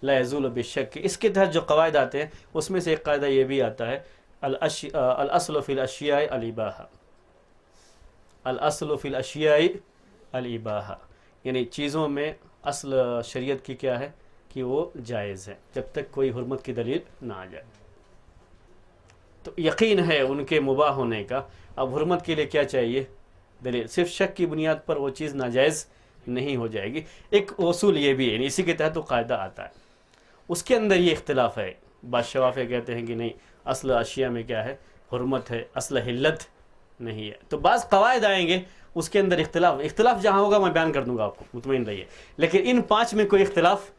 لا یزول بالشک. اس کے تحت جو قواعد آتے ہیں اس میں سے ایک قاعدہ یہ بھی آتا ہے الاصل فی الاشیاء الاباحہ. الاصل فی الاشیاء الاباحہ، یعنی چیزوں میں اصل شریعت کی کیا ہے کہ وہ جائز ہے جب تک کوئی حرمت کی دلیل نہ آ جائے. تو یقین ہے ان کے مباح ہونے کا. اب حرمت کے لیے کیا چاہیے؟ دلیل. صرف شک کی بنیاد پر وہ چیز ناجائز نہیں ہو جائے گی. ایک اصول یہ بھی ہے، یعنی اسی کے تحت وہ قاعدہ آتا ہے. اس کے اندر یہ اختلاف ہے. بعض شوافع کہتے ہیں کہ نہیں، اصل اشیاء میں کیا ہے؟ حرمت ہے، اصل حلت نہیں ہے. تو بعض قواعد آئیں گے اس کے اندر اختلاف جہاں ہوگا میں بیان کر دوں گا آپ کو، مطمئن رہیے. لیکن ان 5 میں کوئی اختلاف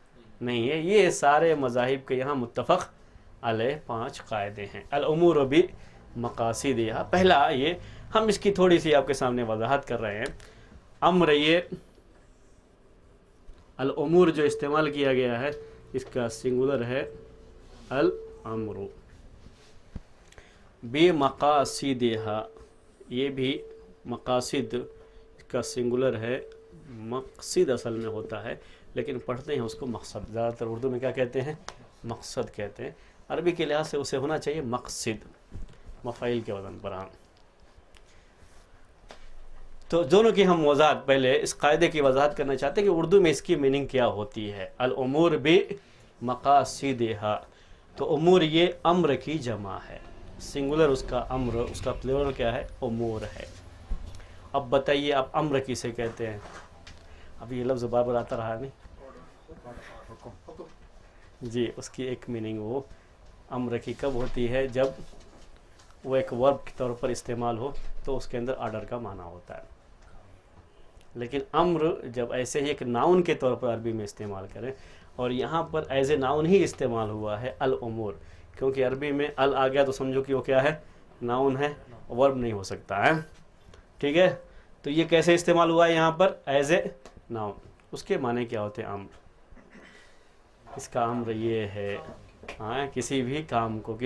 نہیں ہے. یہ سارے مذاہب کے یہاں متفق علیہ 5 قاعدے ہیں. الامور بمقاصدہا. پہلا یہ، ہم اس کی تھوڑی سی آپ کے سامنے وضاحت کر رہے ہیں. امر، یہ الامور جو استعمال کیا گیا ہے اس کا سنگولر ہے الامر. بمقاصدہا، یہ بھی مقاصد کا سنگولر ہے. مقصد اصل میں ہوتا ہے لیکن پڑھتے ہیں اس کو مقصد. زیادہ تر اردو میں کیا کہتے ہیں؟ مقصد کہتے ہیں. عربی کے لحاظ سے اسے ہونا چاہیے مقصد، مفعول کے وزن پر. ہاں تو دونوں کی ہم وضاحت، پہلے اس قاعدے کی وضاحت کرنا چاہتے ہیں کہ اردو میں اس کی میننگ کیا ہوتی ہے. الامور بمقاصدہا، تو امور یہ امر کی جمع ہے. سنگولر اس کا امر، اس کا پلورل کیا ہے؟ امور ہے. اب بتائیے آپ امر کسے کہتے ہیں؟ اب یہ لفظ بار بار آتا رہا نہیں جی. اس کی ایک میننگ وہ امر کی کب ہوتی ہے؟ جب وہ ایک ورب کے طور پر استعمال ہو تو اس کے اندر آرڈر کا معنی ہوتا ہے. لیکن امر جب ایسے ہی ایک ناؤن کے طور پر عربی میں استعمال کریں، اور یہاں پر ایز اے ناؤن ہی استعمال ہوا ہے الامور، کیونکہ عربی میں ال آ گیا تو سمجھو کہ وہ کیا ہے؟ ناؤن ہے، ورب نہیں ہو سکتا ہے. ٹھیک ہے، تو یہ کیسے استعمال ہوا ہے یہاں پر؟ As a noun. اس کے معنی کیا ہوتے ہیں؟ امر. اس کا امر یہ ہے، ہاں کسی بھی کام کو،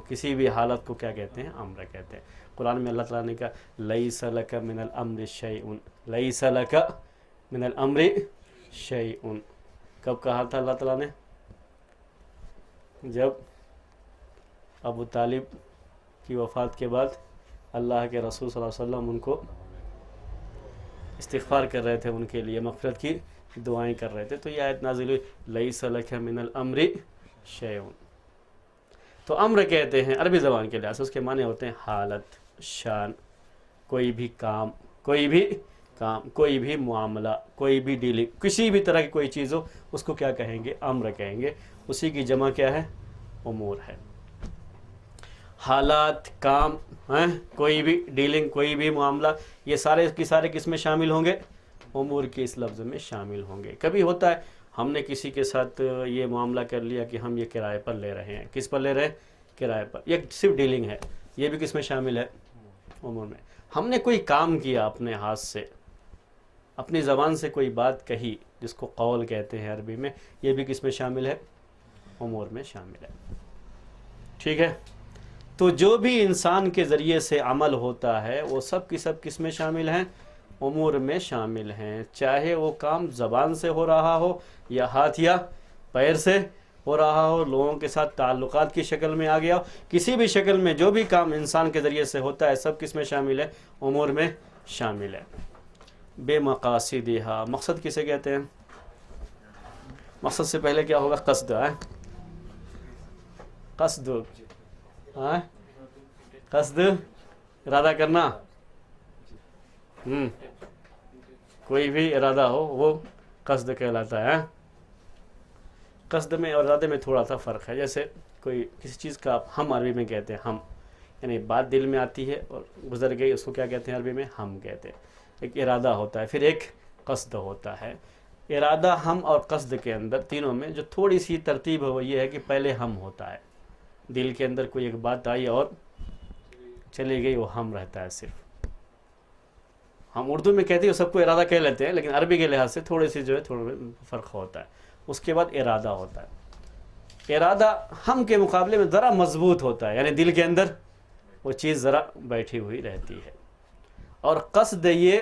کسی بھی حالت کو کیا کہتے ہیں؟ امر کہتے ہیں. قرآن میں اللہ تعالیٰ نے کہا لیس لک من الامر شیء، لیس لک من الامر شیء. کب کہا تھا اللہ تعالیٰ نے؟ جب ابو طالب کی وفات کے بعد اللہ کے رسول صلی اللہ علیہ وسلم ان کو استغفار کر رہے تھے، ان کے لیے مغفرت کی دعائیں کر رہے تھے، تو یہ آیت نازل ہوئی لیس لک من الامر شیء. تو امر کہتے ہیں عربی زبان کے لحاظ سے اس کے معنی ہوتے ہیں حالت، شان، کوئی بھی کام، کوئی بھی معاملہ، کوئی بھی ڈیلنگ، کسی بھی طرح کی کوئی چیز ہو اس کو کیا کہیں گے؟ امر کہیں گے. اسی کی جمع کیا ہے؟ امور ہے. حالات، کام، کوئی بھی ڈیلنگ، کوئی بھی معاملہ، یہ سارے کی سارے کس میں شامل ہوں گے؟ امور کے اس لفظ میں شامل ہوں گے. کبھی ہوتا ہے ہم نے کسی کے ساتھ یہ معاملہ کر لیا کہ ہم یہ کرائے پر لے رہے ہیں. کس پر لے رہے ہیں؟ کرائے پر. یہ صرف ڈیلنگ ہے، یہ بھی کس میں شامل ہے؟ امور میں. ہم نے کوئی کام کیا اپنے ہاتھ سے، اپنی زبان سے کوئی بات کہی جس کو قول کہتے ہیں عربی میں، یہ بھی کس میں شامل ہے؟ امور میں شامل ہے. ٹھیک ہے. تو جو بھی انسان کے ذریعے سے عمل ہوتا ہے وہ سب کی سب کس میں شامل ہیں؟ امور میں شامل ہیں. چاہے وہ کام زبان سے ہو رہا ہو یا ہاتھ یا پیر سے ہو رہا ہو، لوگوں کے ساتھ تعلقات کی شکل میں آ گیا ہو، کسی بھی شکل میں جو بھی کام انسان کے ذریعے سے ہوتا ہے سب کس میں شامل ہے؟ امور میں شامل ہے. بے مقاصدہا، مقصد کسے کہتے ہیں؟ مقصد سے پہلے کیا ہوگا؟ قصد ہے. قصد قصد ارادہ کرنا. کوئی بھی ارادہ ہو وہ قصد کہلاتا ہے. قصد میں اور ارادے میں تھوڑا سا فرق ہے. جیسے کوئی کسی چیز کا ہم عربی میں کہتے ہیں ہم، یعنی بات دل میں آتی ہے اور گزر گئی، اس کو کیا کہتے ہیں عربی میں؟ ہم کہتے ہیں. ایک ارادہ ہوتا ہے، پھر ایک قصد ہوتا ہے. ارادہ، ہم اور قصد کے اندر تینوں میں جو تھوڑی سی ترتیب ہے وہ یہ ہے کہ پہلے ہم ہوتا ہے. دل کے اندر کوئی ایک بات آئی اور چلی گئی، وہ ہم رہتا ہے صرف. ہم اردو میں کہتے ہیں سب کو ارادہ کہہ لیتے ہیں، لیکن عربی کے لحاظ سے تھوڑے سی جو ہے تھوڑا فرق ہوتا ہے. اس کے بعد ارادہ ہوتا ہے. ارادہ ہم کے مقابلے میں ذرا مضبوط ہوتا ہے، یعنی دل کے اندر وہ چیز ذرا بیٹھی ہوئی رہتی ہے. اور قصد یہ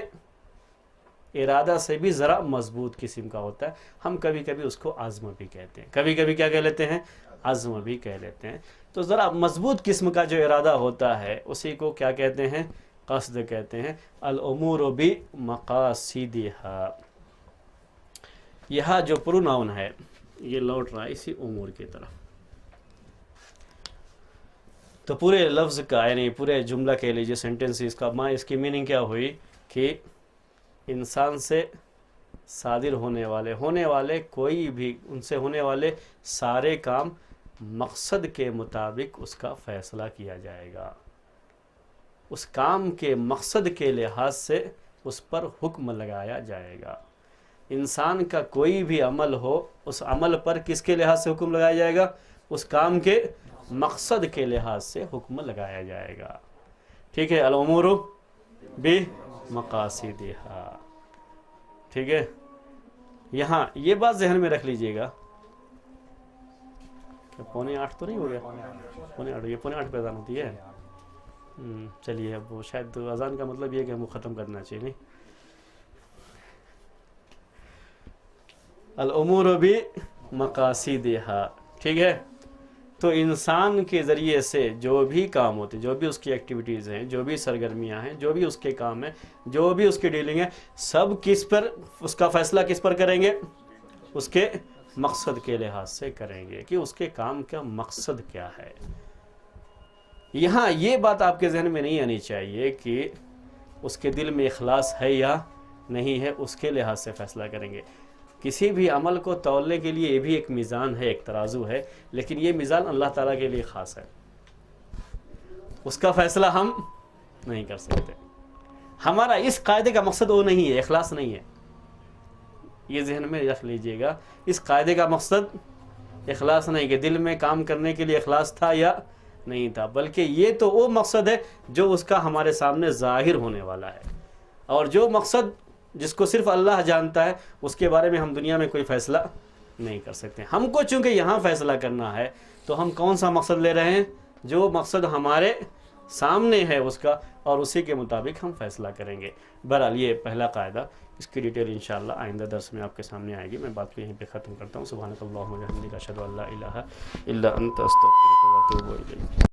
ارادہ سے بھی ذرا مضبوط قسم کا ہوتا ہے. ہم کبھی کبھی اس کو عزم بھی کہتے ہیں، کبھی کبھی کیا کہہ لیتے ہیں؟ عزم بھی کہہ لیتے ہیں. تو ذرا مضبوط قسم کا جو ارادہ ہوتا ہے اسی کو کیا کہتے ہیں؟ قصد کہتے ہیں. الامور بمقاصدہا. یہاں جو پروناؤن ہے یہ لوٹ رہا ہے اسی امور کی طرف. تو پورے لفظ کا یعنی پورے جملہ کہہ لیجیے سینٹنس، اس کی میننگ کیا ہوئی کہ انسان سے صادر ہونے والے کوئی بھی ان سے ہونے والے سارے کام مقصد کے مطابق اس کا فیصلہ کیا جائے گا. اس کام کے مقصد کے لحاظ سے اس پر حکم لگایا جائے گا. انسان کا کوئی بھی عمل ہو اس عمل پر کس کے لحاظ سے حکم لگایا جائے گا؟ اس کام کے مقصد کے لحاظ سے حکم لگایا جائے گا. ٹھیک ہے. الامور بمقاصدہا. ٹھیک ہے. یہاں یہ بات ذہن میں رکھ لیجئے گا. 7:45 تو نہیں ہو گیا؟ 7:45 یہ 7:45 پہ اذان ہوتی ہے. چلیے اب وہ شاید اذان کا مطلب یہ ہے کہ ہم کو ختم کرنا چاہیے. نہیں، الامور بمقاصدہا. ٹھیک ہے. تو انسان کے ذریعے سے جو بھی کام ہوتے، جو بھی اس کی ایکٹیویٹیز ہیں، جو بھی سرگرمیاں ہیں، جو بھی اس کے کام ہیں، جو بھی اس کی ڈیلنگ ہے، سب کس پر اس کا فیصلہ کس پر کریں گے؟ اس کے مقصد کے لحاظ سے کریں گے کہ اس کے کام کا مقصد کیا ہے. یہاں یہ بات آپ کے ذہن میں نہیں آنی چاہیے کہ اس کے دل میں اخلاص ہے یا نہیں ہے، اس کے لحاظ سے فیصلہ کریں گے. کسی بھی عمل کو تولنے کے لیے یہ بھی ایک میزان ہے، ایک ترازو ہے، لیکن یہ میزان اللہ تعالیٰ کے لیے خاص ہے. اس کا فیصلہ ہم نہیں کر سکتے. ہمارا اس قاعدے کا مقصد وہ نہیں ہے، اخلاص نہیں ہے. یہ ذہن میں رکھ لیجئے گا. اس قاعدے کا مقصد اخلاص نہیں کہ دل میں کام کرنے کے لیے اخلاص تھا یا نہیں تھا، بلکہ یہ تو وہ مقصد ہے جو اس کا ہمارے سامنے ظاہر ہونے والا ہے. اور جو مقصد جس کو صرف اللہ جانتا ہے اس کے بارے میں ہم دنیا میں کوئی فیصلہ نہیں کر سکتے. ہم کو چونکہ یہاں فیصلہ کرنا ہے تو ہم کون سا مقصد لے رہے ہیں؟ جو مقصد ہمارے سامنے ہے اس کا، اور اسی کے مطابق ہم فیصلہ کریں گے. بہرحال یہ پہلا قاعدہ، اس کی ڈیٹیل انشاءاللہ آئندہ درس میں آپ کے سامنے آئے گی. میں بات کو یہیں پہ ختم کرتا ہوں. سبحانک اللہم و بحمدک، اشہد ان لا الہ الا انت، استغفرک و اتوب الیک.